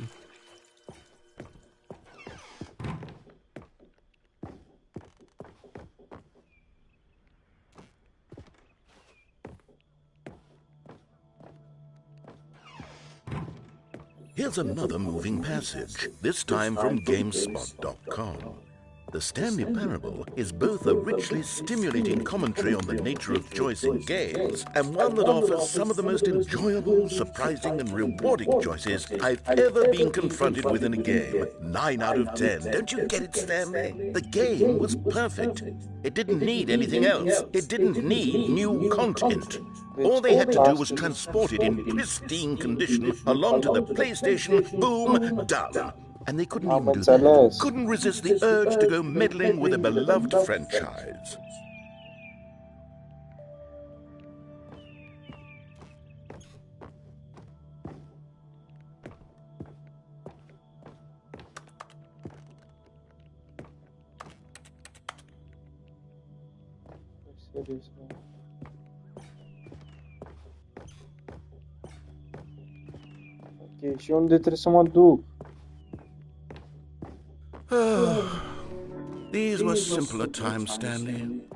Here's another moving passage, this time from GameSpot.com. The Stanley Parable is both a richly stimulating commentary on the nature of choice in games and one that offers some of the most enjoyable, surprising and rewarding choices I've ever been confronted with in a game. 9 out of 10. Don't you get it, Stanley? The game was perfect. It didn't need anything else. It didn't need new content. All they had to do was transport it in pristine condition along to the PlayStation. Boom, done. And they couldn't even do that. Couldn't resist the urge to go meddling with a beloved franchise. Ok, și unde trebuie să mă duc? These were simpler times, Stanley.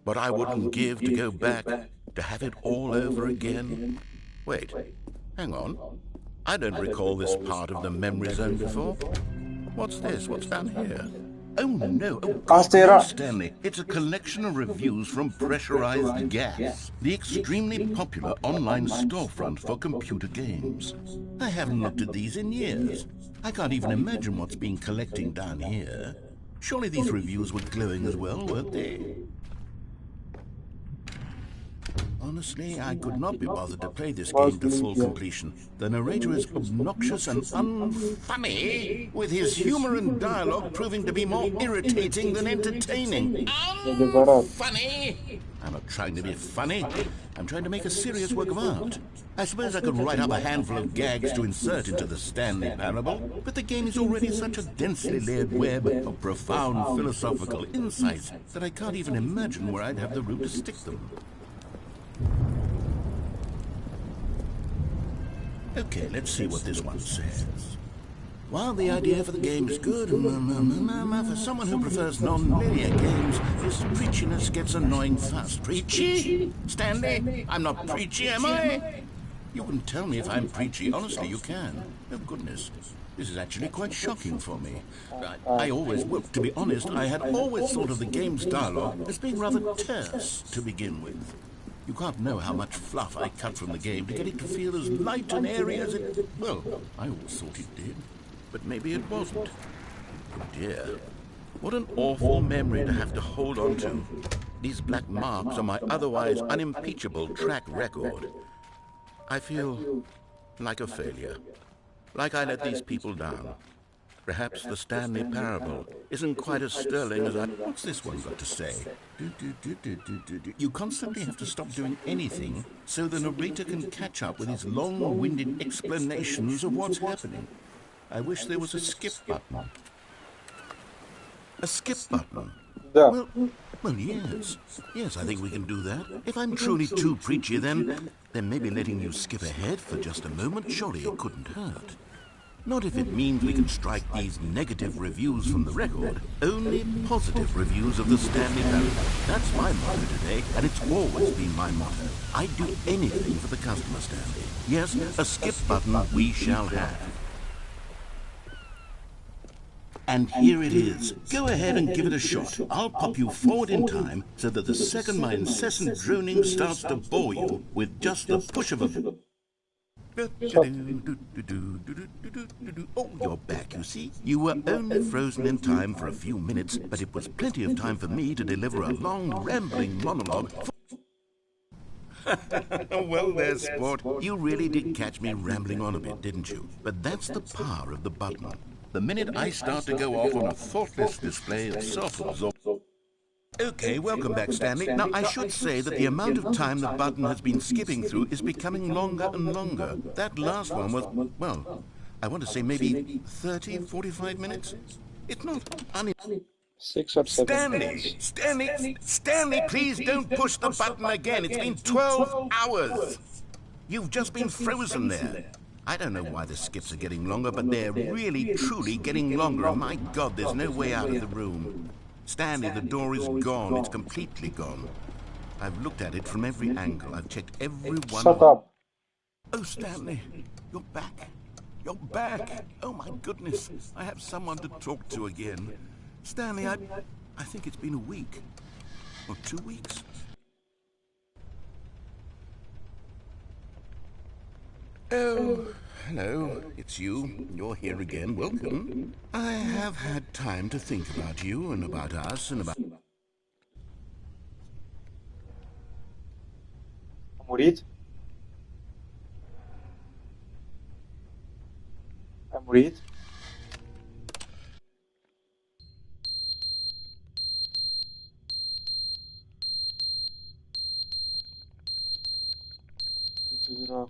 But I wouldn't give to go back, to have it all over again. Wait, hang on. I don't recall this part of the memory zone before. What's this? What's down here? Oh, no. Oh, God, no, Stanley. It's a collection of reviews from Pressurized Gas, the extremely popular online storefront for computer games. I haven't looked at these in years. I can't even imagine what's been collecting down here. Surely these reviews were glowing as well, weren't they? Honestly, I could not be bothered to play this game to full completion. The narrator is obnoxious and unfunny, with his humor and dialogue proving to be more irritating than entertaining. Unfunny! I'm not trying to be funny. I'm trying to make a serious work of art. I suppose I could write up a handful of gags to insert into the Stanley Parable, but the game is already such a densely layered web of profound philosophical insights that I can't even imagine where I'd have the room to stick them. Okay, let's see what this one says. While the idea for the game is good, for someone who prefers non-linear games, this preachiness gets annoying fast. Preachy? Stanley? I'm not preachy, am I? You can tell me if I'm preachy. Honestly, you can. Oh, goodness. This is actually quite shocking for me. Well, to be honest, I had always thought of the game's dialogue as being rather terse to begin with. You can't know how much fluff I cut from the game to get it to feel as light and airy as it... Well, I always thought it did. but maybe it wasn't. Oh dear. What an awful memory to have to hold on to. These black marks on my otherwise unimpeachable track record. I feel like a failure. Like I let these people down. Perhaps the Stanley parable isn't quite as sterling as I... What's this one got to say? You constantly have to stop doing anything so the narrator can catch up with his long-winded explanations of what's happening. I wish there was a skip button. A skip button? Да. Well, yes. Yes, I think we can do that. If I'm truly too preachy, then maybe letting you skip ahead for just a moment, surely it couldn't hurt. Not if it means we can strike these negative reviews from the record. Only positive reviews of the Stanley Parable. That's my motto today, and it's always been my motto. I'd do anything for the customer, Stanley. Yes, a skip button we shall have. And here it is. Go ahead and give it a shot. I'll pop you forward in time so that the second my incessant droning starts to bore you with just the push of a... Oh, you're back, you see. You were only frozen in time for a few minutes, but it was plenty of time for me to deliver a long, rambling monologue. Well, there, sport. You really did catch me rambling on a bit, didn't you? But that's the power of the button. The minute I start to go off on a thoughtless display of self-absorption... Okay, welcome back, Stanley. Now, I should say that the amount of time the button has been skipping through is becoming longer and longer. That last one was, well, I want to say maybe 30, 45 minutes. It's not 6 or 7 Stanley! Stanley, please don't push the button again. It's been 12 hours. You've just been frozen there. I don't know why the skips are getting longer, but they're really, truly getting longer. And my God, there's no way out of the room. Stanley, the door is gone. It's completely gone. I've looked at it from every angle. I've checked every one. Shut up. Oh, Stanley, you're back. You're back. Oh, my goodness. I have someone to talk to again. Stanley, I think it's been a week. Or 2 weeks. Oh, hello. It's you. You're here again. Welcome. I have had time to think about you and about us and about... A murit? A murit? Тут драку.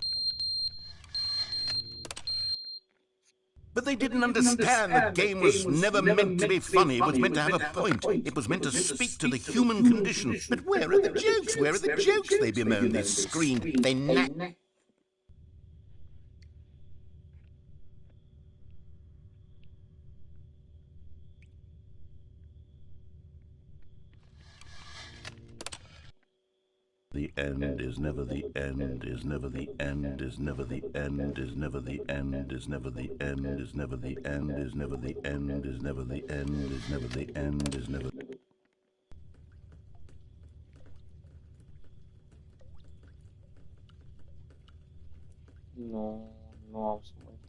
But they didn't understand the game was never meant to be funny. It was meant to have a point. It was meant to speak to the human condition. But where are the jokes? Where are the jokes? They bemoaned, they screamed, they nagged. The end is never the end, is never the end, is never the end, is never the end, is never the end, is never the end, is never the end, is never the end, is never the end, is never... Nu am să mă uit.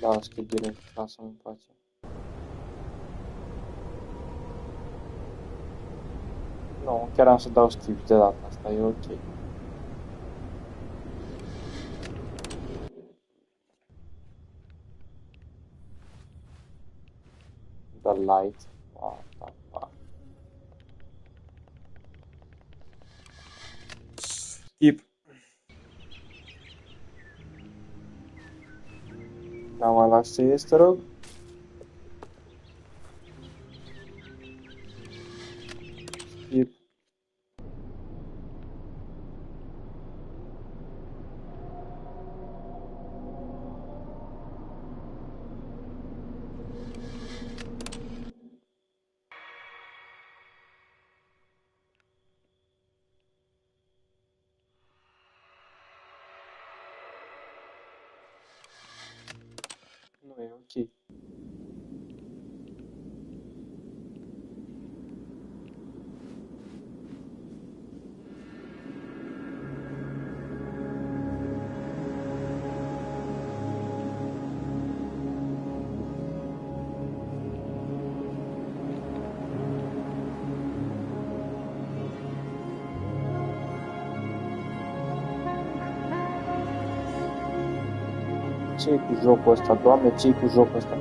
Da, scrie direct, lasă-mă în pace. Nu, chiar am să dau skip de data asta, e ok. The light. What the fuck. Skip. N-am mai las ce este, rog? Skip. Nu e ok. ce cu jocul ăsta? Doamne, ce cu jocul ăsta?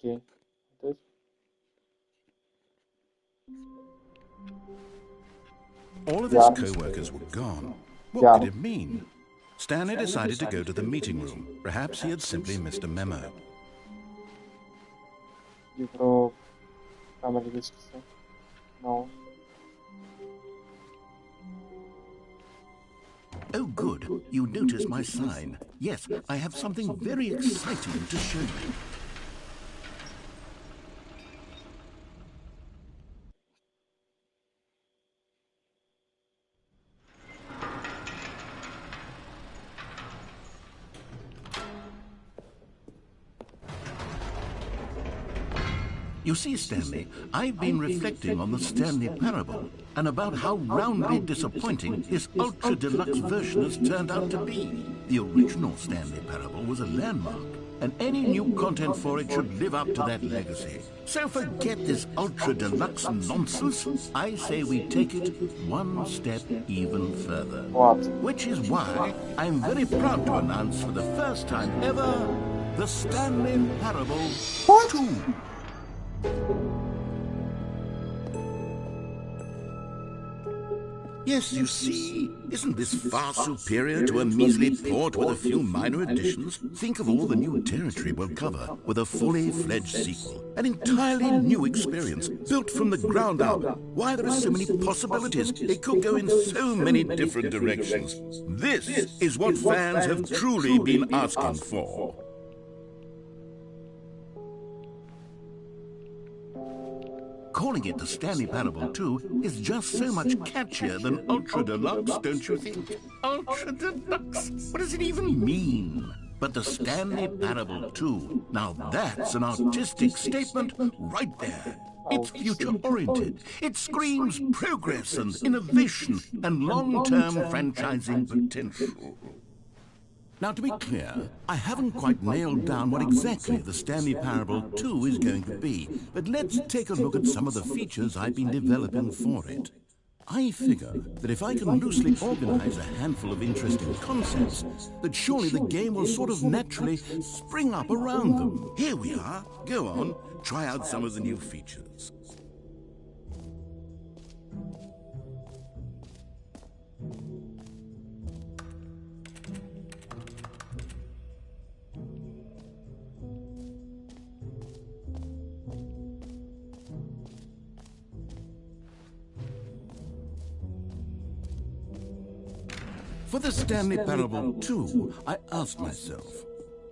Ok. Atât? All of his co-workers were gone. What did it mean? Stanley decided to go to the meeting room. Perhaps he had simply missed a memo. E vreo cameră deschisă? No. Oh, good. You notice my sign. Yes, I have something very exciting to show you. You see, Stanley, I've been reflecting on the Stanley parable and about how roundly disappointing this ultra-deluxe version has turned out to be. The original Stanley parable was a landmark, and any new content for it should live up to that legacy. So forget this ultra-deluxe nonsense. I say we take it one step even further. What? Which is why I'm very proud to announce for the first time ever, the Stanley Parable 2. Yes, you see, isn't this far superior to a measly port with a few minor additions? Think of all the new territory we'll cover with a fully fledged sequel. An entirely new experience, built from the ground up. Why, there are so many possibilities. It could go in so many different directions. This is what fans have truly been asking for. Calling it the Stanley Parable 2 is just so much catchier than Ultra Deluxe, don't you think? Ultra Deluxe? What does it even mean? But the Stanley Parable 2, now that's an artistic statement right there. It's future-oriented. It screams progress and innovation and long-term franchising potential. Now, to be clear, I haven't quite nailed down what exactly the Stanley Parable 2 is going to be, but let's take a look at some of the features I've been developing for it. I figure that if I can loosely organize a handful of interesting concepts, that surely the game will sort of naturally spring up around them. Here we are. Go on, try out some of the new features. For the Stanley Parable 2, I asked myself,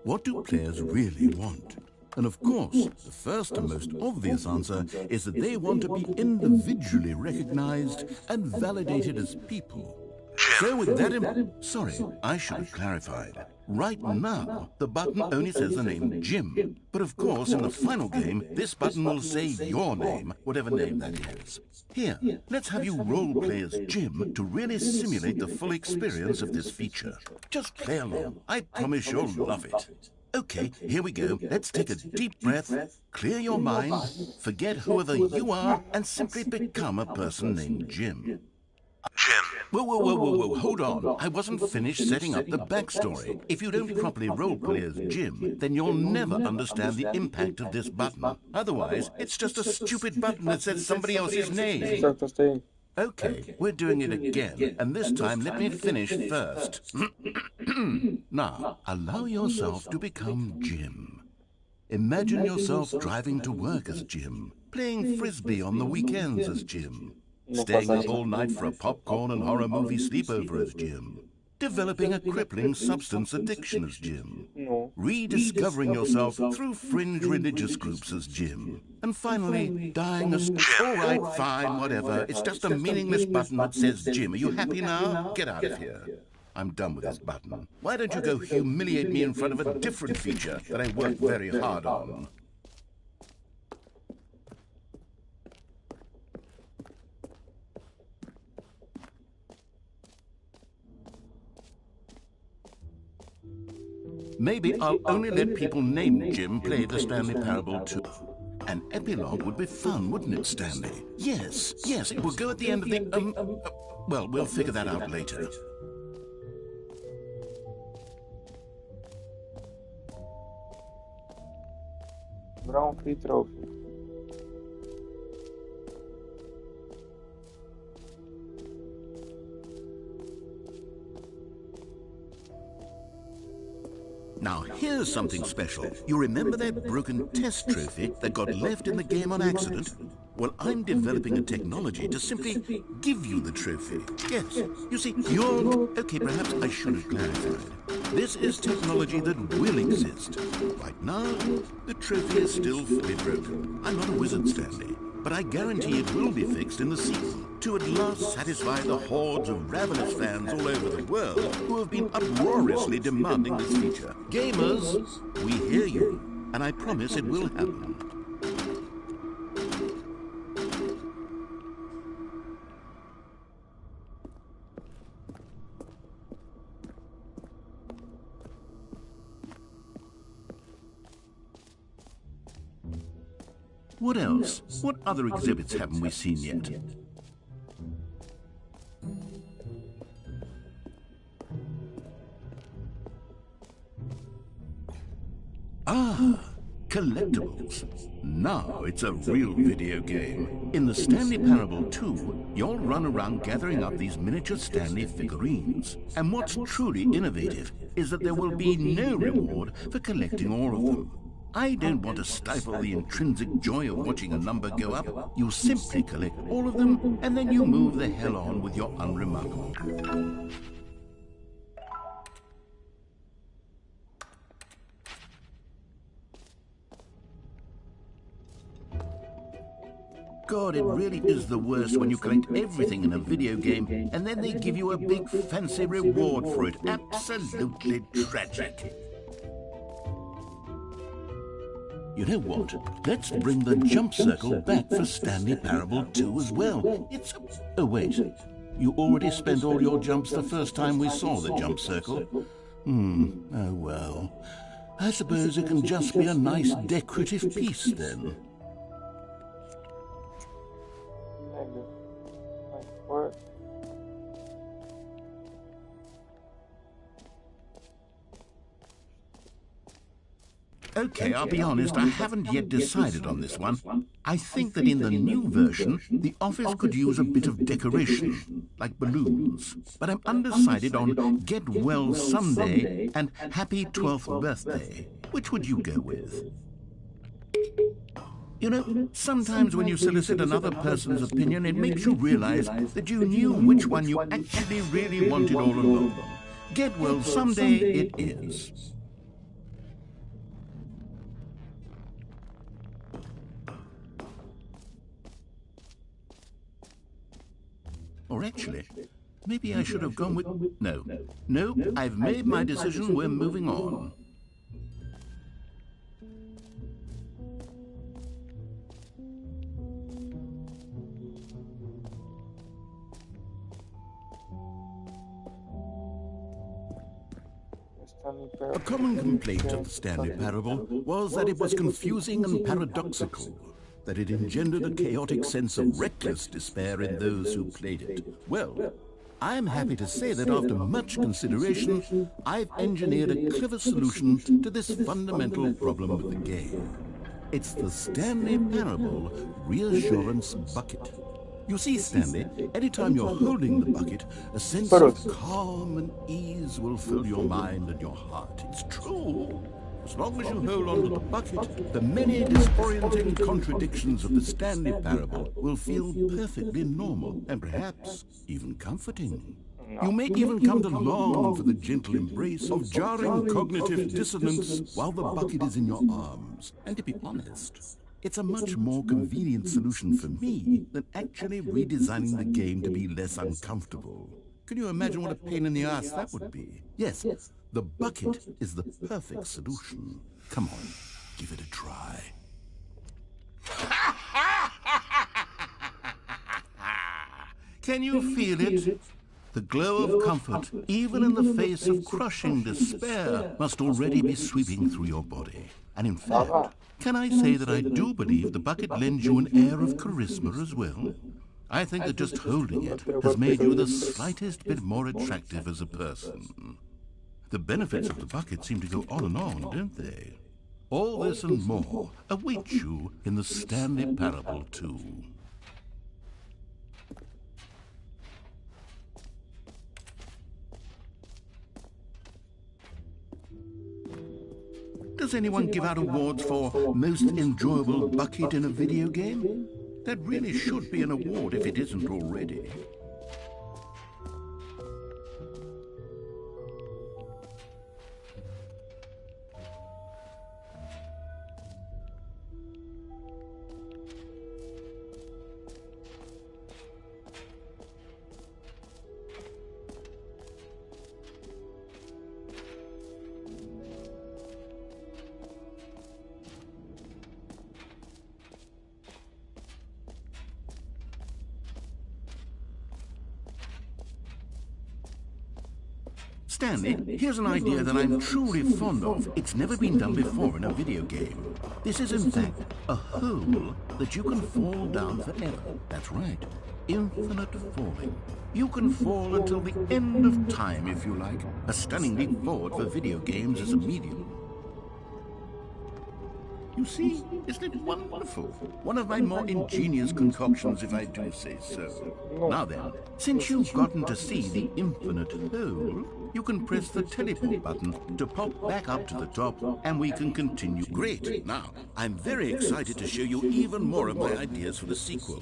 what do players really want? And of course, the first and most obvious answer is that they want to be individually recognized and validated as people. So with that sorry, I should have clarified. Right now, the button only says the name Jim. But of course, in the final game, this button will say your name, whatever name that is. Here, let's have you role-play as Jim to really simulate the full experience of this feature. Just play along. I promise you'll love it. Okay, here we go. Let's take a deep breath, clear your mind, forget whoever you are, and simply become a person named Jim. Jim. Whoa, hold on. I wasn't finished setting up the backstory. If you don't properly roleplay as Jim, then you'll never understand the impact of this button. Otherwise, it's just a stupid button that says somebody else's name. Okay, we're doing it again, and this time let me finish first. Now, allow yourself to become Jim. Imagine yourself driving to work as Jim, playing frisbee on the weekends as Jim, staying up all night for a popcorn and horror movie sleepover as Jim, developing a crippling substance addiction as Jim, rediscovering yourself through fringe religious groups as Jim, and finally dying as... All right, fine, whatever. It's just a meaningless button that says Jim. Are you happy now? Get out of here. I'm done with this button. Why don't you go humiliate me in front of a different feature that I worked very hard on? Maybe I'll only let people named Jim play the Stanley Parable too. An epilogue would be fun, wouldn't it, Stanley? Yes, it will go at the end of the, well, we'll figure that out later. Brown free trophy. Now, here's something special. You remember that broken test trophy that got left in the game on accident? Well, I'm developing a technology to simply give you the trophy. Yes, you see, okay, perhaps I should have clarified. This is technology that will exist. Right now, the trophy is still fully broken. I'm not a wizard, Stanley, but I guarantee it will be fixed in the sequel to at last satisfy the hordes of ravenous fans all over the world who have been uproariously demanding this feature. Gamers, we hear you, and I promise it will happen. What else? What other exhibits haven't we seen yet? Ah, collectibles. Now it's a real video game. In the Stanley Parable 2, you'll run around gathering up these miniature Stanley figurines. And what's truly innovative is that there will be no reward for collecting all of them. I don't want to stifle the intrinsic joy of watching a number go up. You simply collect all of them, and then you move the hell on with your unremarkable. God, it really is the worst when you collect everything in a video game, and then they give you a big fancy reward for it. Absolutely tragic. You know what? Let's bring the jump circle back for Stanley Parable 2 as well. Oh, wait. You already spent all your jumps the first time we saw the jump circle? Oh, well. I suppose it can just be a nice decorative piece, then. What? Okay, I'll be honest, I haven't yet decided on this one. I think that in the new version, the office could use a bit of decoration, like balloons. But I'm undecided on Get Well Someday and Happy 12th Birthday. Which would you go with? You know, sometimes when you solicit another person's opinion, it makes you realize that you knew which one you actually really wanted all along. Get Well Someday it is. Or actually, maybe I should have gone with... No, I've made my decision, we're moving on. A common complaint of the Stanley Parable was that it was confusing and paradoxical, that it engendered a chaotic sense of reckless despair in those who played it. Well, I'm happy to say that after much consideration, I've engineered a clever solution to this fundamental problem of the game. It's the Stanley Parable Reassurance Bucket. You see, Stanley, anytime you're holding the bucket, a sense of calm and ease will fill your mind and your heart. It's true. As long as you hold on to the bucket, the many disorienting contradictions of the Stanley Parable will feel perfectly normal and perhaps even comforting. You may even come to long for the gentle embrace of jarring cognitive dissonance while the bucket is in your arms. And to be honest, it's a much more convenient solution for me than actually redesigning the game to be less uncomfortable. Can you imagine what a pain in the ass that would be? Yes, the bucket is the perfect solution. Come on, give it a try. Can you feel it? The glow of comfort, even in the face of crushing despair, must already be sweeping through your body. And in fact, can I say that I do believe the bucket lends you an air of charisma as well? I think that just holding it has made you the slightest bit more attractive as a person. The benefits of the bucket seem to go on and on, don't they? All this and more await you in the Stanley Parable 2. Does anyone give out awards for most enjoyable bucket in a video game? That really should be an award if it isn't already. Stanley, here's an idea that I'm truly fond of. It's never been done before in a video game. This is, in fact, a hole that you can fall down forever. That's right. Infinite falling. You can fall until the end of time, if you like. A stunning leap forward for video games as a medium. You see, isn't it wonderful? One of my more ingenious concoctions, if I do say so. Now then, since you've gotten to see the infinite hole, you can press the teleport button to pop back up to the top, and we can continue. Great. Now, I'm very excited to show you even more of my ideas for the sequel.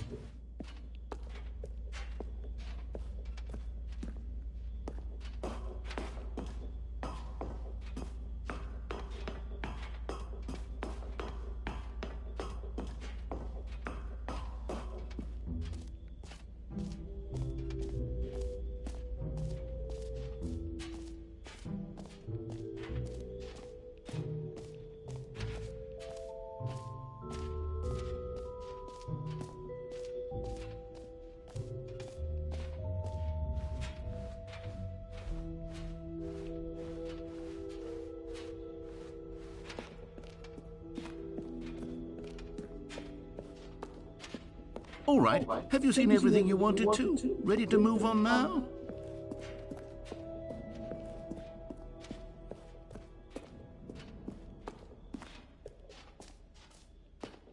All right, have you seen everything you wanted to? Ready to move on now?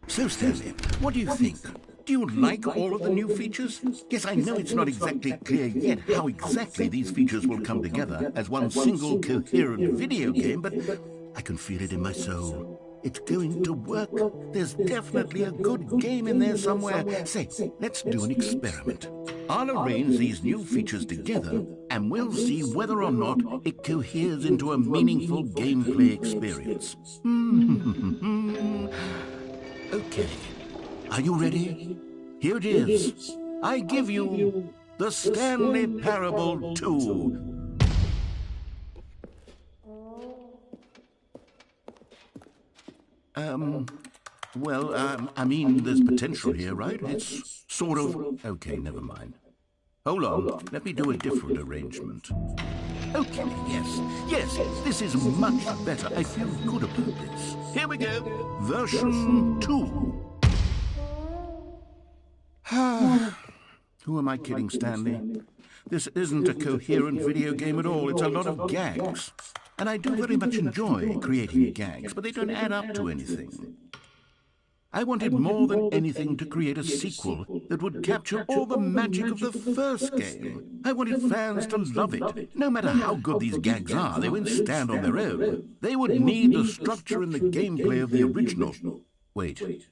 So, Stanley, what do you think? Do you like all of the new features? Yes, I know it's not exactly clear yet how exactly these features will come together as one single coherent video game, but I can feel it in my soul. It's going to work. There's definitely a good game in there somewhere. Say, let's do an experiment. I'll arrange these new features together, and we'll see whether or not it coheres into a meaningful gameplay experience. Okay. Are you ready? Here it is. I give you the Stanley Parable 2. I mean, there's potential here, right? It's sort of... Okay, never mind. Hold on, let me do a different arrangement. Okay, yes, this is much better. I feel good about this. Here we go, version 2. Who am I kidding, Stanley? This isn't a coherent video game at all. It's a lot of gags. And I do very much enjoy creating gags, but they don't add up to anything. I wanted more than anything to create a sequel that would capture all the magic of the first game. I wanted fans to love it. No matter how good these gags are, they won't stand on their own. They would need the structure and the gameplay of the original. Wait,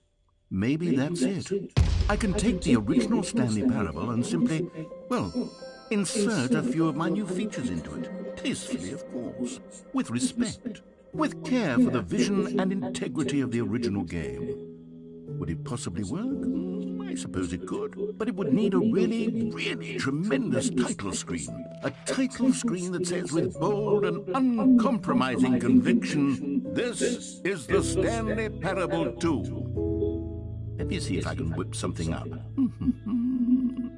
maybe that's it. I can take the original Stanley Parable and simply, well, insert a few of my new features into it. Tastefully, of course. With respect. With care for the vision and integrity of the original game. Would it possibly work? I suppose it could. But it would need a really tremendous title screen. A title screen that says with bold and uncompromising conviction, "This is the Stanley Parable 2. Let me see if I can whip something up.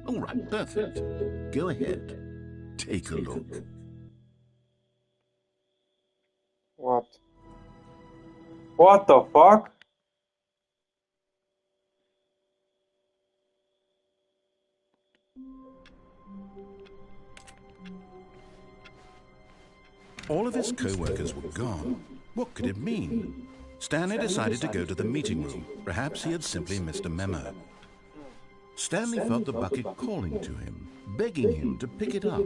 All right, perfect. Go ahead. Take a look. What? What the fuck? All of his co-workers were gone. What could it mean? Stanley decided to go to the meeting room. Perhaps he had simply missed a memo. Stanley felt the bucket calling to him, begging him to pick it up.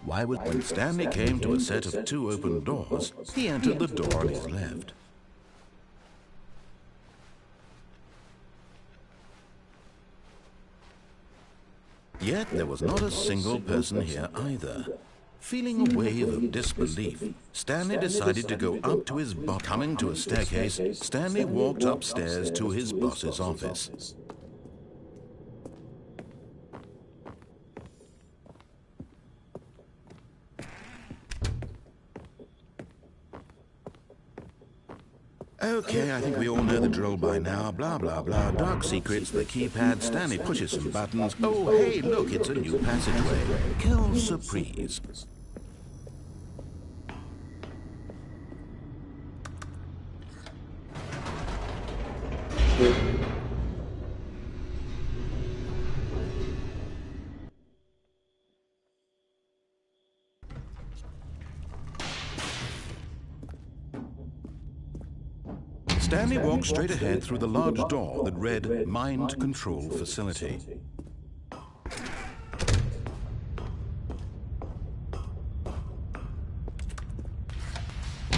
Why would... When Stanley came to a set of 2 open doors, he entered the door on his left. Yet there was not a single person here either. Feeling a wave of disbelief, Stanley decided to go up to his boss. Coming to a staircase, Stanley walked upstairs to his boss's office. Okay, I think we all know the drill by now. Blah, blah, blah. Dark secrets, the keypad. Stanley pushes some buttons. Oh, hey, look, it's a new passageway. Quelle surprise. Stanley walked straight ahead through the large door that read Mind Control Facility.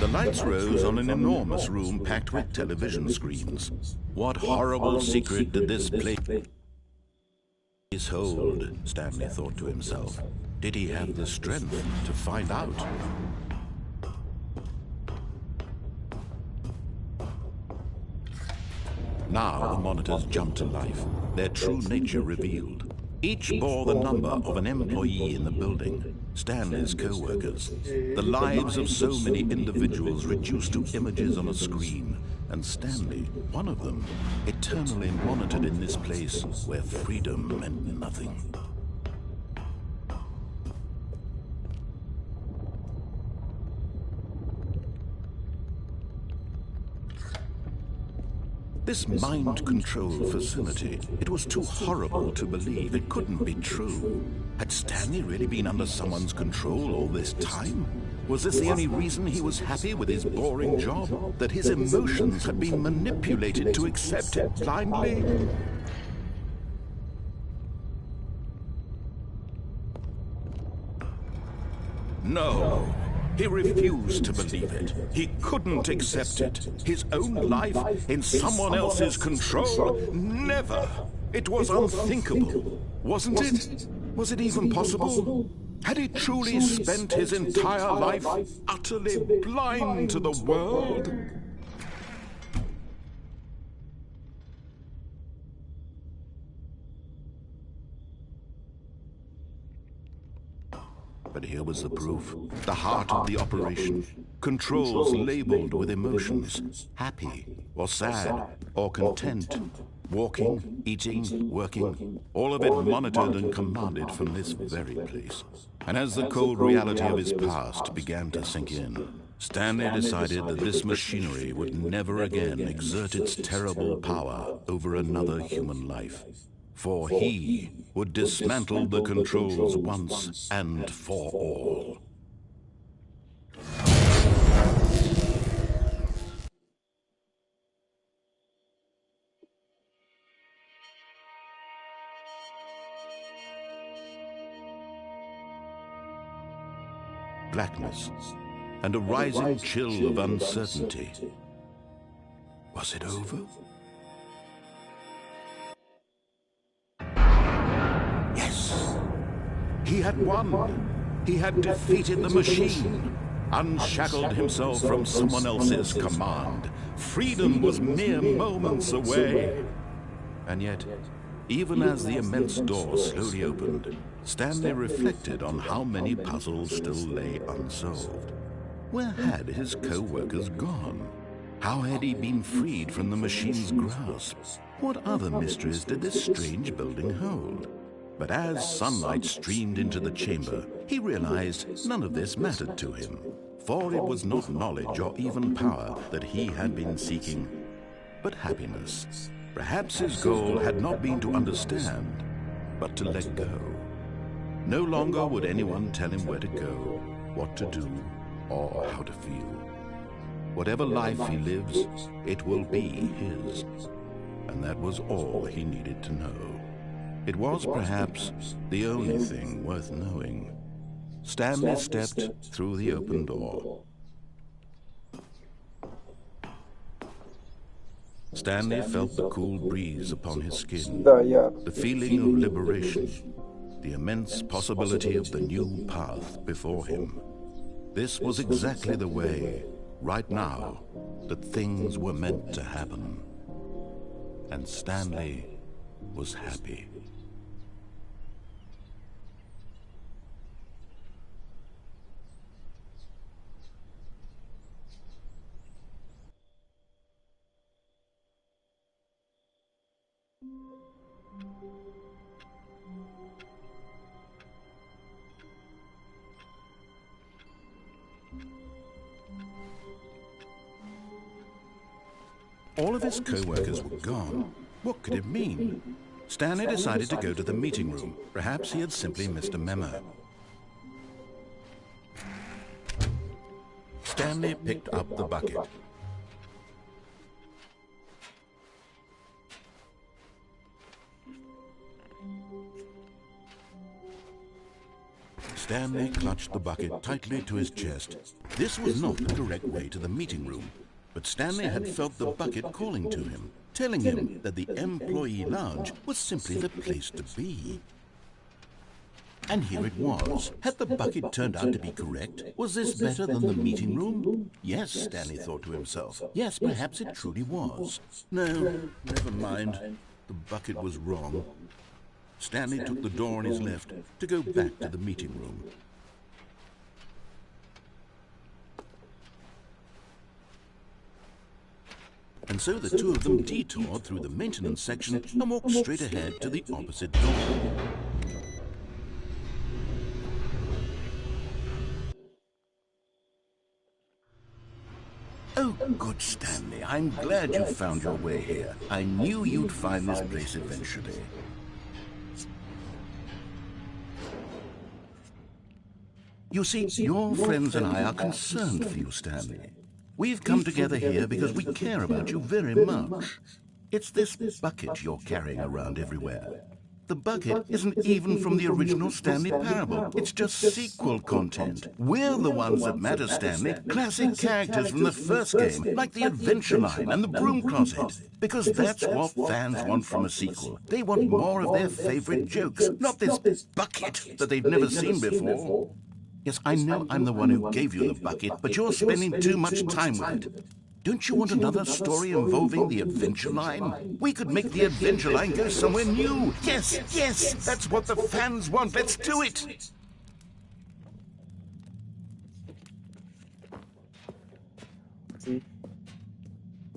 The lights rose on an enormous room packed with television screens. What horrible secret did this place hold? Stanley thought to himself. Did he have the strength to find out? Now the monitors jumped to life, their true nature revealed. Each bore the number of an employee in the building, Stanley's co-workers. The lives of so many individuals reduced to images on a screen, and Stanley, one of them, eternally monitored in this place where freedom meant nothing. This mind control facility, it was too horrible to believe. It couldn't be true. Had Stanley really been under someone's control all this time? Was this the only reason he was happy with his boring job? That his emotions had been manipulated to accept it blindly? No. He refused to believe it. He couldn't accept it. His own life in someone else's control? Never! It was unthinkable. Wasn't it? Was it even possible? Had he truly spent his entire life utterly blind to the world? But here was the proof. The heart of the operation. Controls labeled with emotions. Happy, or sad, or content. Walking, eating, working. All of it monitored and commanded from this very place. And as the cold reality of his past began to sink in, Stanley decided that this machinery would never again exert its terrible power over another human life. For he would dismantle the controls once and for all. Blackness and a rising chill of uncertainty. Was it over? He had won. He had defeated the machine, unshackled himself from someone else's command. Freedom was mere moments away. And yet, even as the immense door slowly opened, Stanley reflected on how many puzzles still lay unsolved. Where had his co-workers gone? How had he been freed from the machine's grasp? What other mysteries did this strange building hold? But as sunlight streamed into the chamber, he realized none of this mattered to him, for it was not knowledge or even power that he had been seeking, but happiness. Perhaps his goal had not been to understand, but to let go. No longer would anyone tell him where to go, what to do, or how to feel. Whatever life he lives, it will be his. And that was all he needed to know. It was perhaps the only thing worth knowing. Stanley stepped through the open door. Stanley felt the cool breeze upon his skin, the feeling of liberation, the immense possibility of the new path before him. This was exactly the way, right now, that things were meant to happen. And Stanley was happy. All of his co-workers were gone. What could it mean? Stanley decided to go to the meeting room. Perhaps he had simply missed a memo. Stanley picked up the bucket. Stanley clutched the bucket tightly to his chest. This was not the correct way to the meeting room. But Stanley had felt the bucket calling to him, telling him that the employee lounge was simply the place to be. And here it was. Had the bucket turned out to be correct? Was this better than the meeting room? Yes, Stanley thought to himself. Yes, perhaps it truly was. No, never mind. The bucket was wrong. Stanley took the door on his left to go back to the meeting room. And so the two of them detoured through the maintenance section and walked straight ahead to the opposite door. Oh, good Stanley, I'm glad you found your way here. I knew you'd find this place eventually. You see, your friends and I are concerned for you, Stanley. We've come together here because we care about you very much. It's this bucket you're carrying around everywhere. The bucket isn't even from the original Stanley Parable. It's just sequel content. We're the ones that matter, Stanley. Classic characters from the first game, like the Adventure Line and the Broom Closet. Because that's what fans want from a sequel. They want more of their favorite jokes, not this bucket that they've never seen before. Yes, I know I'm the one who gave you the bucket, but you're spending too much time with it. Don't you want another story involving the Adventure Line? We could make the Adventure Line go somewhere new. Yes, yes, that's what the fans want. Let's do it.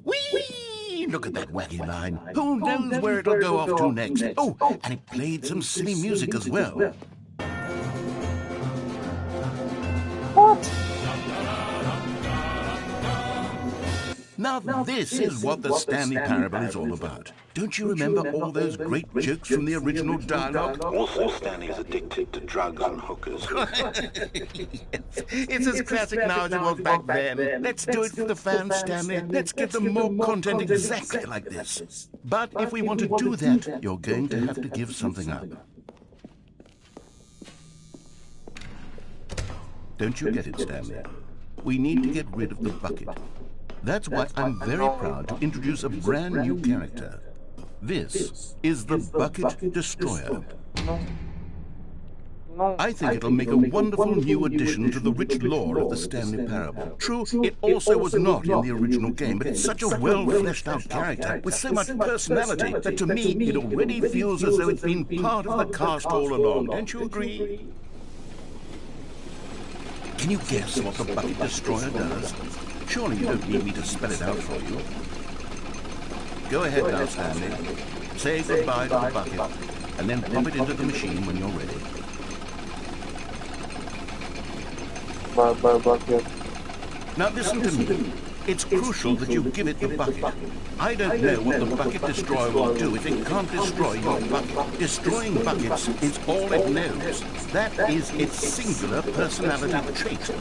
Whee! Look at that wacky line. Who knows where it'll go off to next? Oh, and it played some silly music as well. What? Now this is what the Stanley Parable is all about. Don't you remember all those great jokes from the original dialogue? Also, Stanley's addicted to drugs and hookers. It's as classic now as it was back then. Let's do it for the fans, Stanley. Let's give them more content exactly like this. But if we want to do that, you're going to have to give something up. Don't you get it, Stanley? We need to get rid of the bucket. That's why I'm very proud to introduce a brand new character. This is the Bucket Destroyer. I think it'll make a wonderful new addition to the rich lore of the Stanley Parable. True, it also was not in the original game, but it's such a well-fleshed-out character with so much personality that to me it already feels as though it's been part of the cast all along. Don't you agree? Can you guess what the Bucket Destroyer does? Surely you don't need me to spell it out for you. Go ahead now, Stanley. Say goodbye to the bucket. and then pop it into the machine when you're ready. Bucket. Now listen to me. It's crucial that you give it the bucket. I don't know what the bucket destroyer will do if it can't destroy your bucket. Destroying buckets is all it knows. That is its singular personality trait.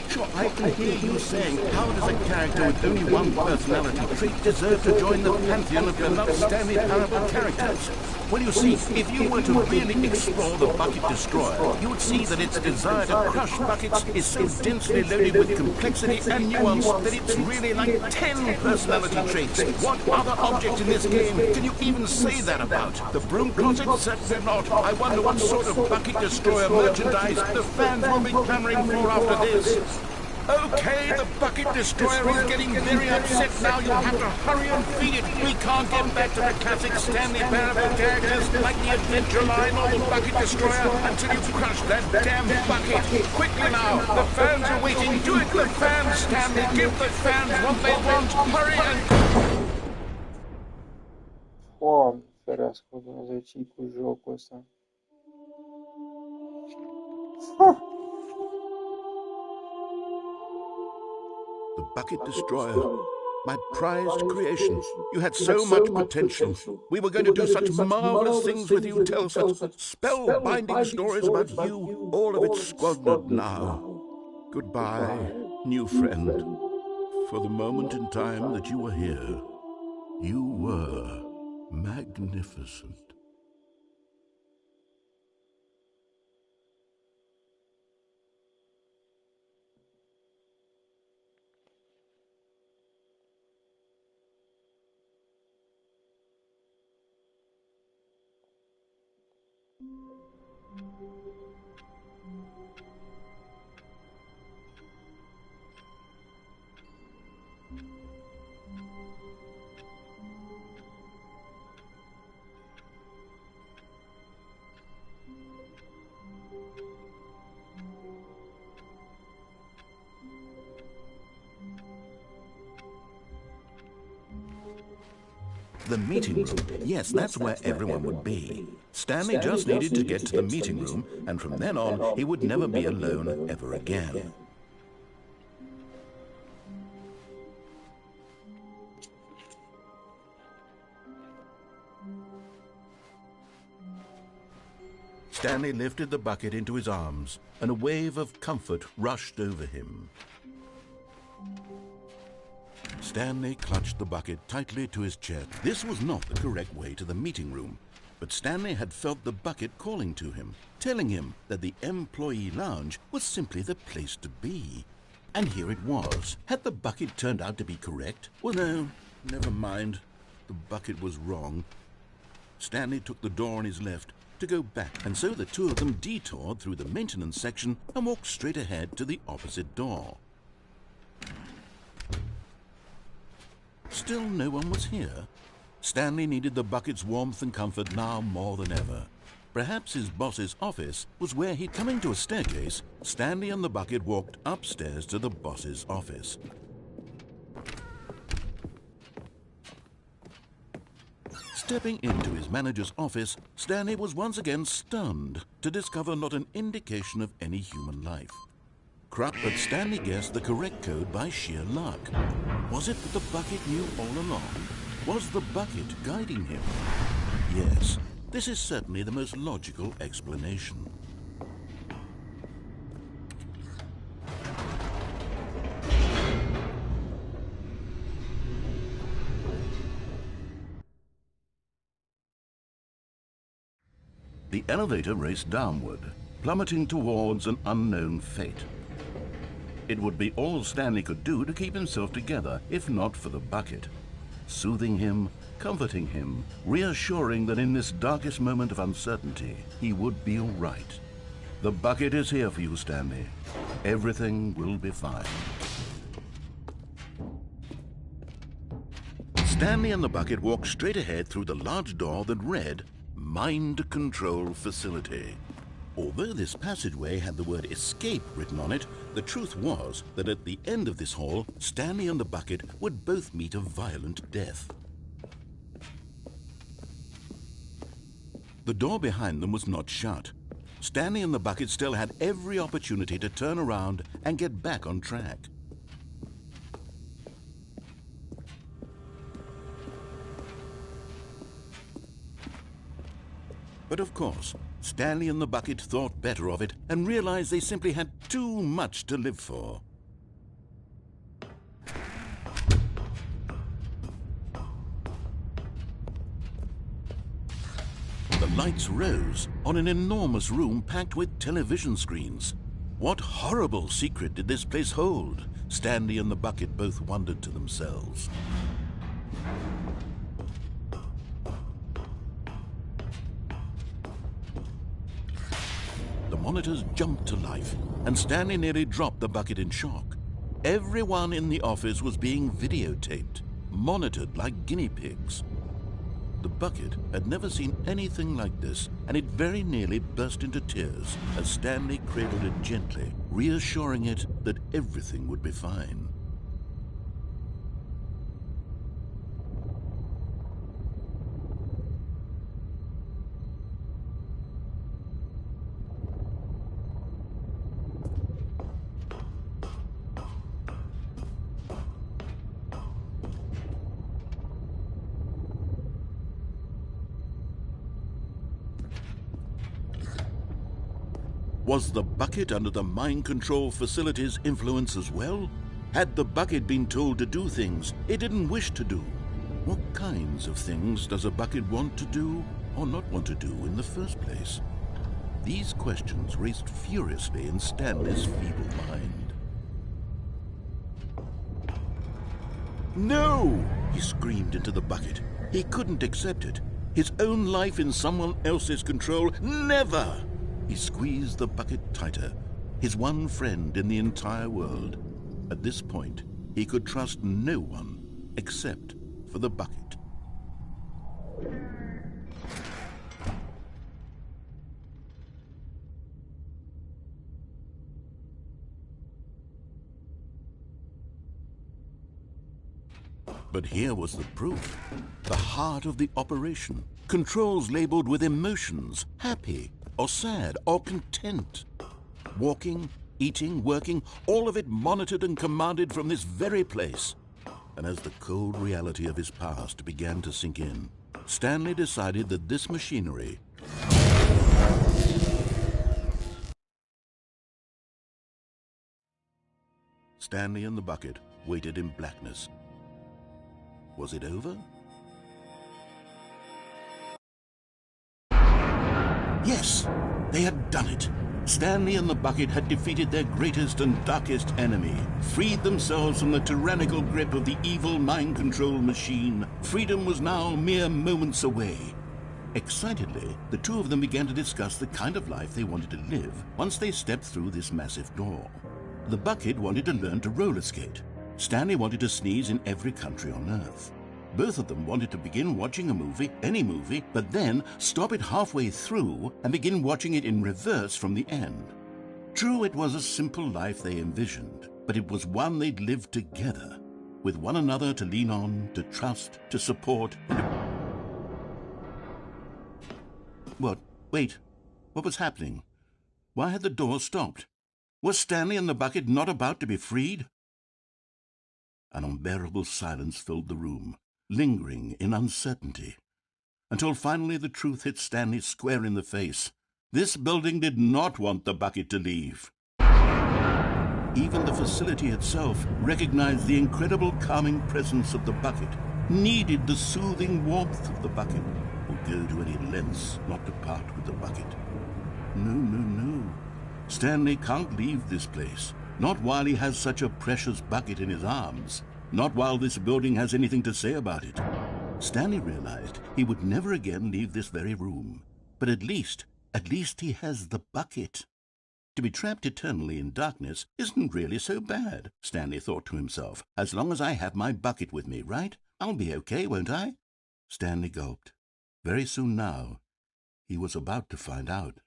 Sure, I can hear you saying, how does a character with only one personality trait deserve to join the pantheon of beloved Stanley Parable characters? Well, you see, if you were to really explore the Bucket Destroyer, you would see that its desire to crush buckets is so densely loaded with complexity and nuance that it's really like 10 personality traits. What other object in this game can you even say that about? The broom closet? Certainly not. I wonder what sort of Bucket Destroyer merchandise the fans will be clamoring for after this. Okay, the Bucket Destroyer is getting very upset now. You'll have to hurry and feed it. We can't get back to the classic Stanley Parable characters like the Adventure Line or the Bucket Destroyer until you crush that damn bucket. Quickly now, the fans are waiting. Do it, the fans, Stanley. Give the fans what they want. Hurry and... Doamne ferească Dumnezeu cu jocul ăsta. The Bucket Destroyer. My prized creation. You had so much potential. We were going to do such marvelous things with you, tell such spellbinding stories about you. All of it squandered now. Goodbye, new friend. For the moment in time that you were here, you were magnificent. The meeting room. Yes, that's where everyone would be. Stanley just needed to get to the meeting room, and from then on, he would never be alone ever again. Stanley lifted the bucket into his arms, and a wave of comfort rushed over him. Stanley clutched the bucket tightly to his chest. This was not the correct way to the meeting room, but Stanley had felt the bucket calling to him, telling him that the employee lounge was simply the place to be. And here it was. Had the bucket turned out to be correct? Well, no, never mind. The bucket was wrong. Stanley took the door on his left to go back, and so the two of them detoured through the maintenance section and walked straight ahead to the opposite door. Still no one was here. Stanley needed the bucket's warmth and comfort now more than ever. Perhaps his boss's office was where he'd... Coming to a staircase, Stanley and the bucket walked upstairs to the boss's office. Stepping into his manager's office, Stanley was once again stunned to discover not an indication of any human life. But Stanley guessed the correct code by sheer luck. Was it that the bucket knew all along? Was the bucket guiding him? Yes, this is certainly the most logical explanation. The elevator raced downward, plummeting towards an unknown fate. It would be all Stanley could do to keep himself together, if not for the bucket. Soothing him, comforting him, reassuring that in this darkest moment of uncertainty, he would be all right. The bucket is here for you, Stanley. Everything will be fine. Stanley and the bucket walked straight ahead through the large door that read, Mind Control Facility. Although this passageway had the word escape written on it, the truth was that at the end of this hall, Stanley and the bucket would both meet a violent death. The door behind them was not shut. Stanley and the bucket still had every opportunity to turn around and get back on track. But of course, Stanley and the bucket thought better of it and realized they simply had too much to live for. The lights rose on an enormous room packed with television screens. What horrible secret did this place hold? Stanley and the bucket both wondered to themselves. The monitors jumped to life, and Stanley nearly dropped the bucket in shock. Everyone in the office was being videotaped, monitored like guinea pigs. The bucket had never seen anything like this, and it very nearly burst into tears as Stanley cradled it gently, reassuring it that everything would be fine. Was the bucket under the mind control facility's influence as well? Had the bucket been told to do things it didn't wish to do? What kinds of things does a bucket want to do or not want to do in the first place? These questions raced furiously in Stanley's feeble mind. No! He screamed into the bucket. He couldn't accept it. His own life in someone else's control, never! He squeezed the bucket tighter, his one friend in the entire world. At this point, he could trust no one except for the bucket. But here was the proof. The heart of the operation. Controls labeled with emotions, happy, or sad, or content. Walking, eating, working, all of it monitored and commanded from this very place. And as the cold reality of his past began to sink in, Stanley decided that this machinery Stanley and the bucket waited in blackness. Was it over? Yes, they had done it. Stanley and the bucket had defeated their greatest and darkest enemy, freed themselves from the tyrannical grip of the evil mind control machine. Freedom was now mere moments away. Excitedly, the two of them began to discuss the kind of life they wanted to live once they stepped through this massive door. The bucket wanted to learn to roller skate. Stanley wanted to sneeze in every country on Earth. Both of them wanted to begin watching a movie, any movie, but then stop it halfway through and begin watching it in reverse from the end. True, it was a simple life they envisioned, but it was one they'd lived together, with one another to lean on, to trust, to support. What? Wait. What was happening? Why had the door stopped? Was Stanley and the bucket not about to be freed? An unbearable silence filled the room, lingering in uncertainty, until finally the truth hit Stanley square in the face. This building did not want the bucket to leave. Even the facility itself recognized the incredible calming presence of the bucket, needed the soothing warmth of the bucket, would go to any lengths not to part with the bucket. No. Stanley can't leave this place. Not while he has such a precious bucket in his arms. Not while this building has anything to say about it. Stanley realized he would never again leave this very room. But at least he has the bucket. To be trapped eternally in darkness isn't really so bad, Stanley thought to himself. As long as I have my bucket with me, right? I'll be okay, won't I? Stanley gulped. Very soon now, he was about to find out.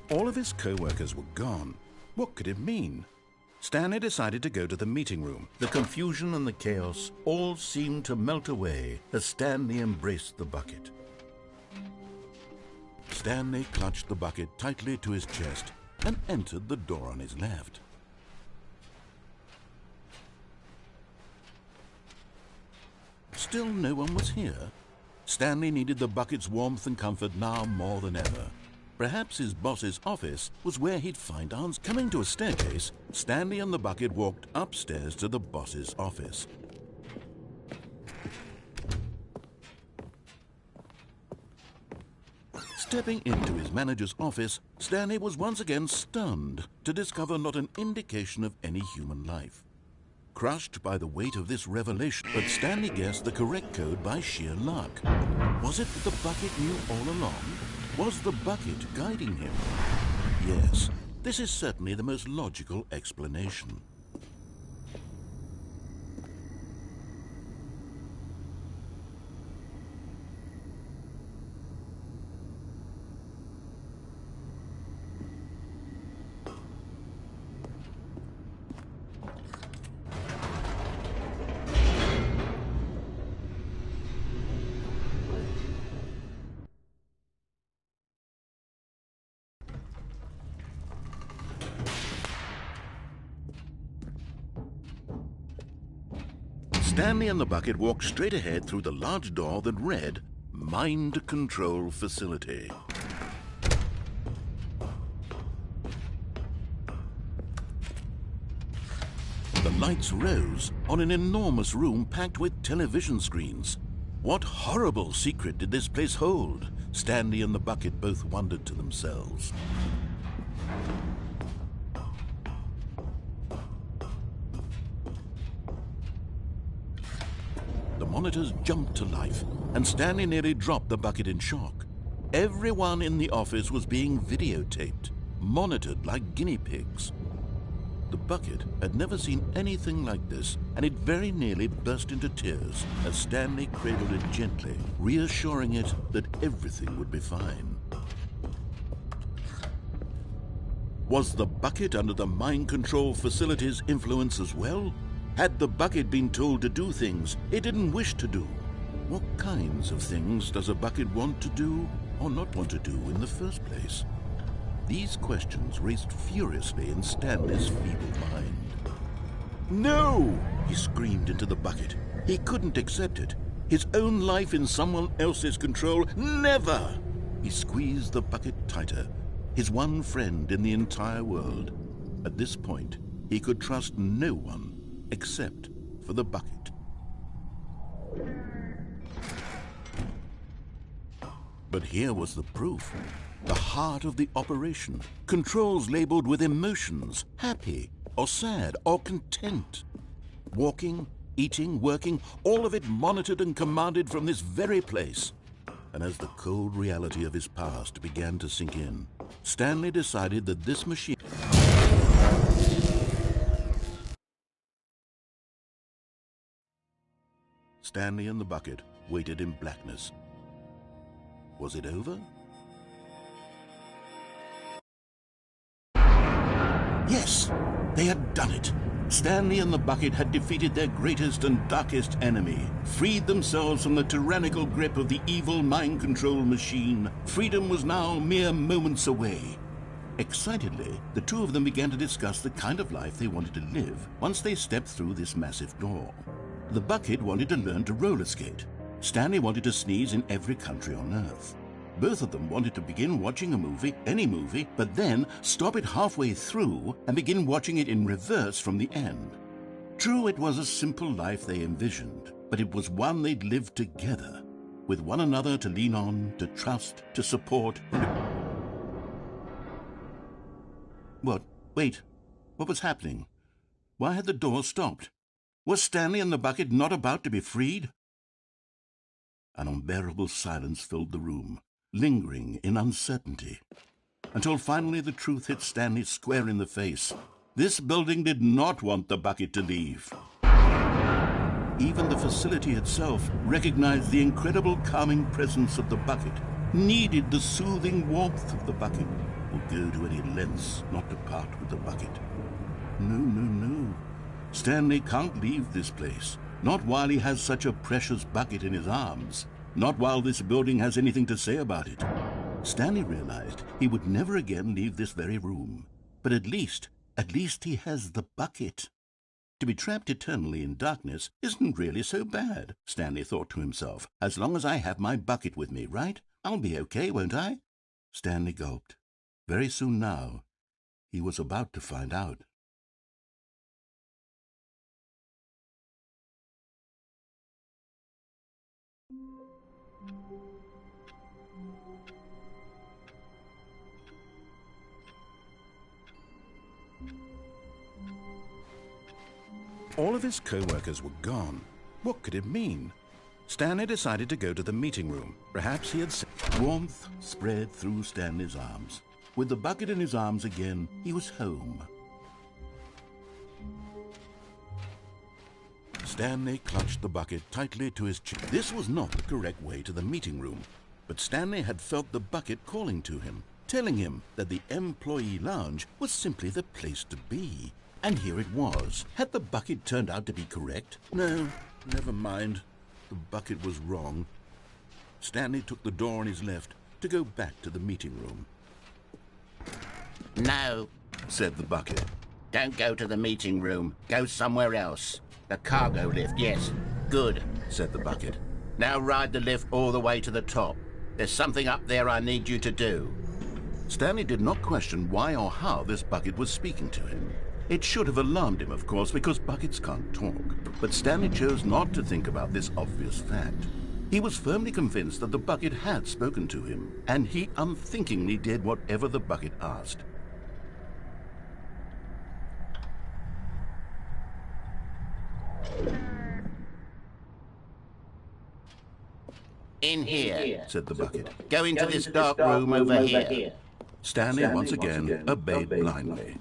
All of his co-workers were gone. What could it mean? Stanley decided to go to the meeting room. The confusion and the chaos all seemed to melt away as Stanley embraced the bucket. Stanley clutched the bucket tightly to his chest and entered the door on his left. Still no one was here. Stanley needed the bucket's warmth and comfort now more than ever. Perhaps his boss's office was where he'd find answers. Coming to a staircase, Stanley and the bucket walked upstairs to the boss's office. Stepping into his manager's office, Stanley was once again stunned to discover not an indication of any human life. Crushed by the weight of this revelation, but Stanley guessed the correct code by sheer luck. Was it that the bucket knew all along? Was the bucket guiding him? Yes, this is certainly the most logical explanation. Stanley and the bucket walked straight ahead through the large door that read, Mind Control Facility. The lights rose on an enormous room packed with television screens. What horrible secret did this place hold? Stanley and the bucket both wondered to themselves. The monitors jumped to life, and Stanley nearly dropped the bucket in shock. Everyone in the office was being videotaped, monitored like guinea pigs. The bucket had never seen anything like this, and it very nearly burst into tears as Stanley cradled it gently, reassuring it that everything would be fine. Was the bucket under the mind control facility's influence as well? Had the bucket been told to do things it didn't wish to do? What kinds of things does a bucket want to do or not want to do in the first place? These questions raced furiously in Stanley's feeble mind. No! He screamed into the bucket. He couldn't accept it. His own life in someone else's control, never! He squeezed the bucket tighter, his one friend in the entire world. At this point, he could trust no one except for the bucket. But here was the proof. The heart of the operation. Controls labeled with emotions, happy or sad or content. Walking, eating, working, all of it monitored and commanded from this very place. And as the cold reality of his past began to sink in, Stanley decided that this machine... Stanley and the bucket waited in blackness. Was it over? Yes, they had done it. Stanley and the bucket had defeated their greatest and darkest enemy, freed themselves from the tyrannical grip of the evil mind control machine. Freedom was now mere moments away. Excitedly, the two of them began to discuss the kind of life they wanted to live once they stepped through this massive door. The bucket wanted to learn to roller skate. Stanley wanted to sneeze in every country on Earth. Both of them wanted to begin watching a movie, any movie, but then stop it halfway through and begin watching it in reverse from the end. True, it was a simple life they envisioned, but it was one they'd lived together, with one another to lean on, to trust, to support. What? Wait. What was happening? Why had the door stopped? Was Stanley and the bucket not about to be freed? An unbearable silence filled the room, lingering in uncertainty, until finally the truth hit Stanley square in the face. This building did not want the bucket to leave. Even the facility itself recognized the incredible calming presence of the bucket, needed the soothing warmth of the bucket, will go to any lengths not to part with the bucket. No, no, no. Stanley can't leave this place. Not while he has such a precious bucket in his arms. Not while this building has anything to say about it. Stanley realized he would never again leave this very room. But at least he has the bucket. To be trapped eternally in darkness isn't really so bad, Stanley thought to himself. As long as I have my bucket with me, right? I'll be okay, won't I? Stanley gulped. Very soon now, he was about to find out. All of his co-workers were gone. What could it mean? Stanley decided to go to the meeting room. Perhaps he had... Warmth spread through Stanley's arms. With the bucket in his arms again, he was home. Stanley clutched the bucket tightly to his chest. This was not the correct way to the meeting room, but Stanley had felt the bucket calling to him, telling him that the employee lounge was simply the place to be. And here it was. Had the bucket turned out to be correct? No, never mind. The bucket was wrong. Stanley took the door on his left to go back to the meeting room. No, said the bucket. don't go to the meeting room. Go somewhere else. The cargo lift, yes. Good, said the bucket. Now ride the lift all the way to the top. There's something up there I need you to do. Stanley did not question why or how this bucket was speaking to him. It should have alarmed him, of course, because buckets can't talk. But Stanley chose not to think about this obvious fact. He was firmly convinced that the bucket had spoken to him, and he unthinkingly did whatever the bucket asked. In here, said the bucket. Go into this dark room over here. Stanley once again obeyed blindly.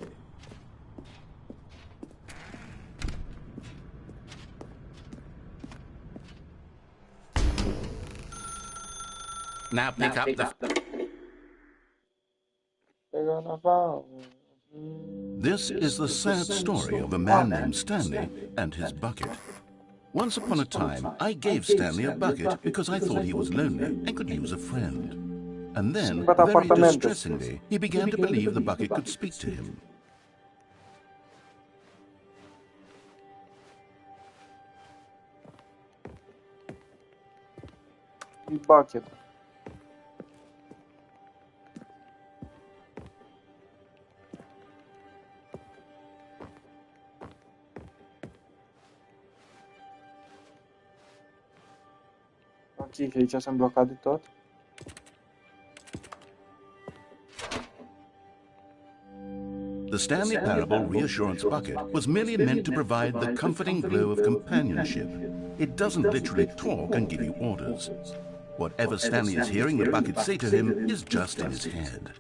Now pick up the... This is the sad story of a man named Stanley and his bucket. Once upon a time, I gave Stanley a bucket because I thought he was lonely and could use a friend. And then, very distressingly, he began to believe the bucket could speak to him. Bucket. Ok, că aici sunt blocat de tot. The Stanley Parable Reassurance Bucket was merely meant to provide the comforting glow of companionship. It doesn't literally talk and give you orders. Whatever Stanley is hearing the bucket say to him is just in his head.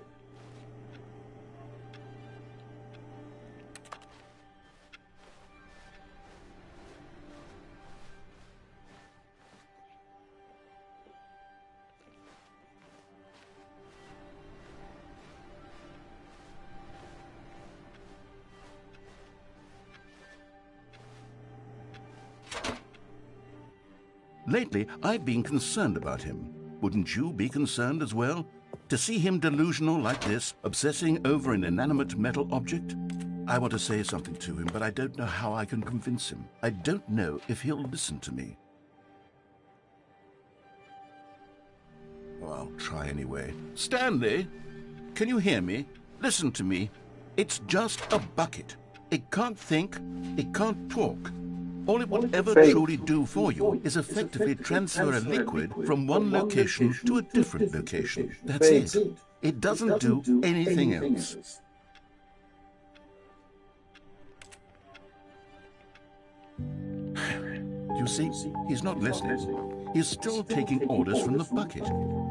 Lately, I've been concerned about him. Wouldn't you be concerned as well? To see him delusional like this, obsessing over an inanimate metal object? I want to say something to him, but I don't know how I can convince him. I don't know if he'll listen to me. Well, I'll try anyway. Stanley, can you hear me? Listen to me. It's just a bucket. It can't think, it can't talk. All it will ever truly do for you is effectively transfer a liquid from one location to a different location. That's it. It doesn't do anything else. You see, he's not listening. He's still taking orders from the bucket.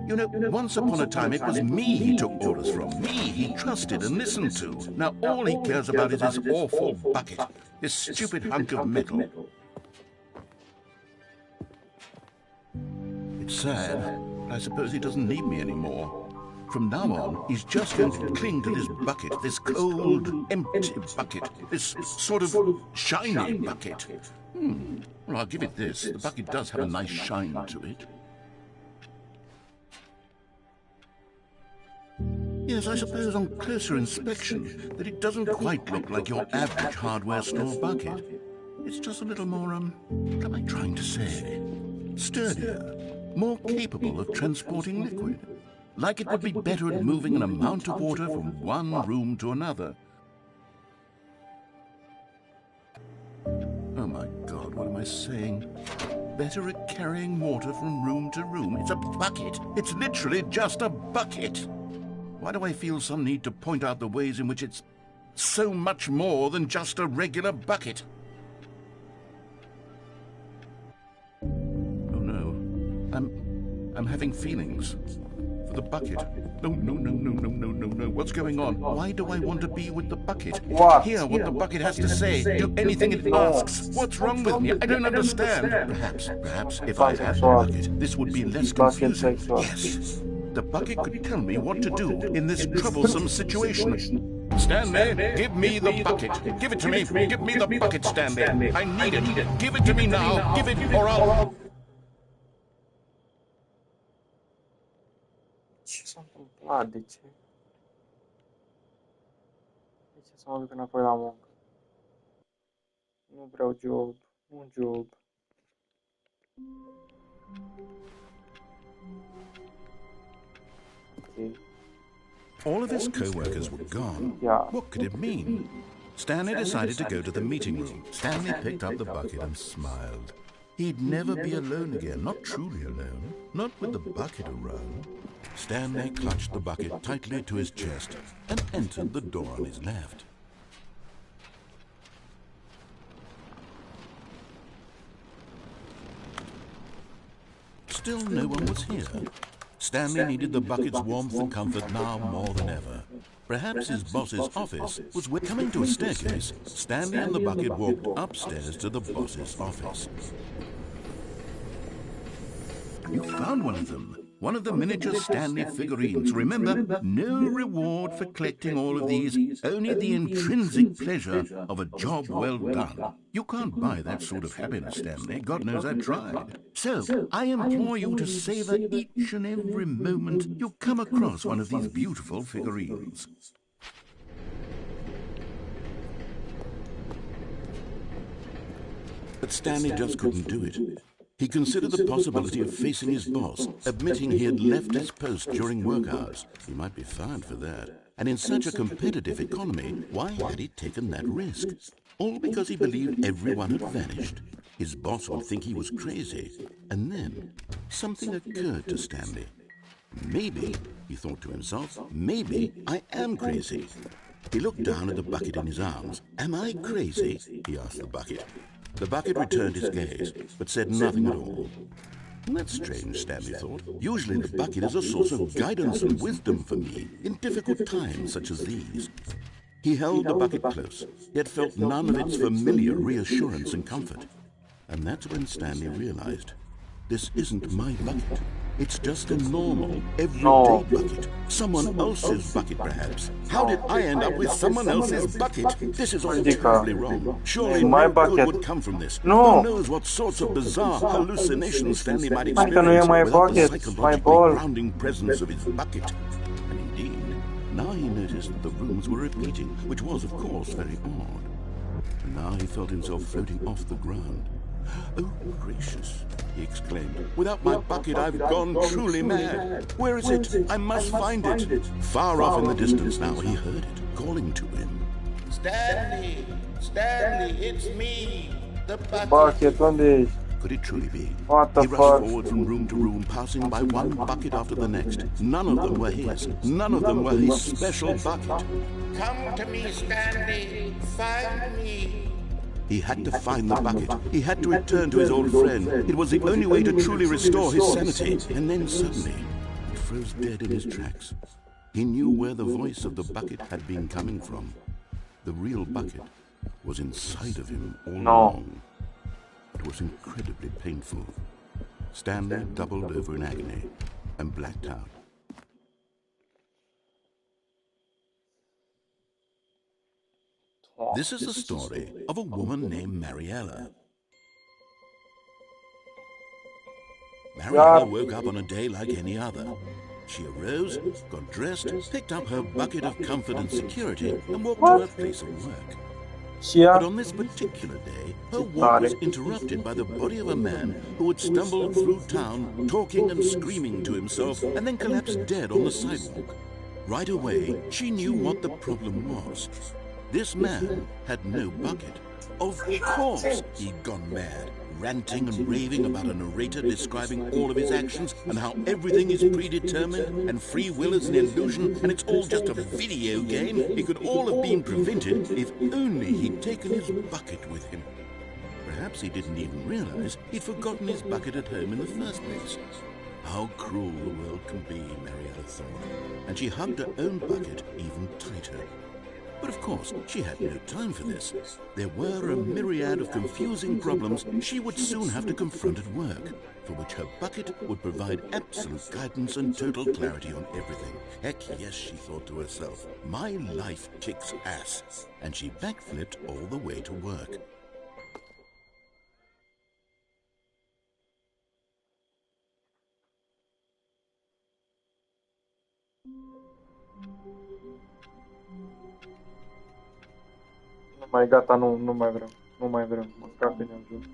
You know, once upon a time it was me he took orders from. Me he trusted and listened to. Now all he cares about is his awful bucket. This stupid hunk of metal. It's sad. I suppose he doesn't need me anymore. From now on, he's just going to cling to this bucket, this cold, empty bucket, this sort of shiny bucket. Well, I'll give it this. The bucket does have a nice shine to it. Yes, I suppose on closer inspection that it doesn't quite look like your average hardware store bucket. It's just a little more, what am I trying to say? Sturdier, more capable of transporting liquid. Like it would be better at moving an amount of water from one room to another. Oh my God, what am I saying? Better at carrying water from room to room. It's a bucket. It's literally just a bucket. Why do I feel some need to point out the ways in which it's so much more than just a regular bucket? Oh no, I'm having feelings for the bucket. No. What's going on? Why do I want to be with the bucket? Hear what the bucket has to say. Do anything it asks. What's wrong with me? I don't understand. Perhaps if I had the bucket, this would be less confusing. Yes. The bucket could tell me what to do in this troublesome situation. Stanley, give me the bucket. Give it to me. Give me the bucket, Stanley. I need it. Give it to me now. Give it or I'll... Ce s-a întâmplat? De ce? De ce să mă duc înapoi la muncă? Nu vreau job. Un job. All of his co-workers were gone. What could it mean? Stanley decided to go to the meeting room. Stanley picked up the bucket and smiled. He'd never be alone again, not truly alone, not with the bucket around. Stanley clutched the bucket tightly to his chest and entered the door on his left. Still no one was here. Stanley needed the bucket's warmth and comfort now more than ever. Perhaps his boss's office was coming to a staircase. Stanley and the bucket walked upstairs to the boss's office. You found one of them. One of the miniature Stanley figurines. Remember, no reward for collecting all of these, only the intrinsic pleasure of a job well done. You can't buy that sort of happiness, Stanley. God knows I tried. So, I implore you to savor each and every moment you come across one of these beautiful figurines. But Stanley just couldn't do it. He considered the possibility of facing his boss, admitting he had left his post during work hours. He might be fired for that. And in such a competitive economy, why had he taken that risk? All because he believed everyone had vanished. His boss would think he was crazy. And then, something occurred to Stanley. Maybe, he thought to himself, maybe I am crazy. He looked down at the bucket in his arms. Am I crazy? He asked the bucket. The bucket returned his gaze, but said nothing at all. That's strange, Stanley thought. Usually the bucket is a source of guidance and wisdom for me in difficult times such as these. He held the bucket close, yet felt none of its familiar reassurance and comfort. And that's when Stanley realized, this isn't my bucket. It's just a normal, everyday bucket. Someone else's bucket, perhaps. How did I end up with someone else's bucket? This is all terribly wrong. Surely no good would come from this. Who knows what sorts of bizarre hallucinations Stanley might experience without the psychologically grounding presence of his bucket. And indeed, now he noticed that the rooms were repeating, which was, of course, very odd. And now he felt himself floating off the ground. Oh, gracious, he exclaimed. Without my bucket, I've gone truly mad. Where is it? I must find it. Far off in the distance now, he heard it, calling to him. Stanley! Stanley, it's me! The bucket! Could it truly be? What the He rushed forward from room to room, passing by one bucket after the next. None of them were his. None of them were his special bucket. Come to me, Stanley! Find me! He had to find the bucket. He had to return to his old friend. It was the only way to truly restore his sanity. And then suddenly, he froze dead in his tracks. He knew where the voice of the bucket had been coming from. The real bucket was inside of him all along. It was incredibly painful. Stanley doubled over in agony and blacked out. This is the story of a woman named Mariella. Mariella woke up on a day like any other. She arose, got dressed, picked up her bucket of comfort and security, and walked to her place of work. But on this particular day, her walk was interrupted by the body of a man who had stumbled through town, talking and screaming to himself, and then collapsed dead on the sidewalk. Right away, she knew what the problem was. This man had no bucket. Of course he'd gone mad, ranting and raving about a narrator describing all of his actions and how everything is predetermined and free will is an illusion and it's all just a video game. It could all have been prevented if only he'd taken his bucket with him. Perhaps he didn't even realize he'd forgotten his bucket at home in the first place. How cruel the world can be, Mariella thought, and she hugged her own bucket even tighter. But of course, she had no time for this. There were a myriad of confusing problems she would soon have to confront at work, for which her bucket would provide absolute guidance and total clarity on everything. Heck yes, she thought to herself, my life kicks ass. And she backflipped all the way to work. Nu mai gata, nu mai vreau. Nu mai vreau. Mă scap în ajuns.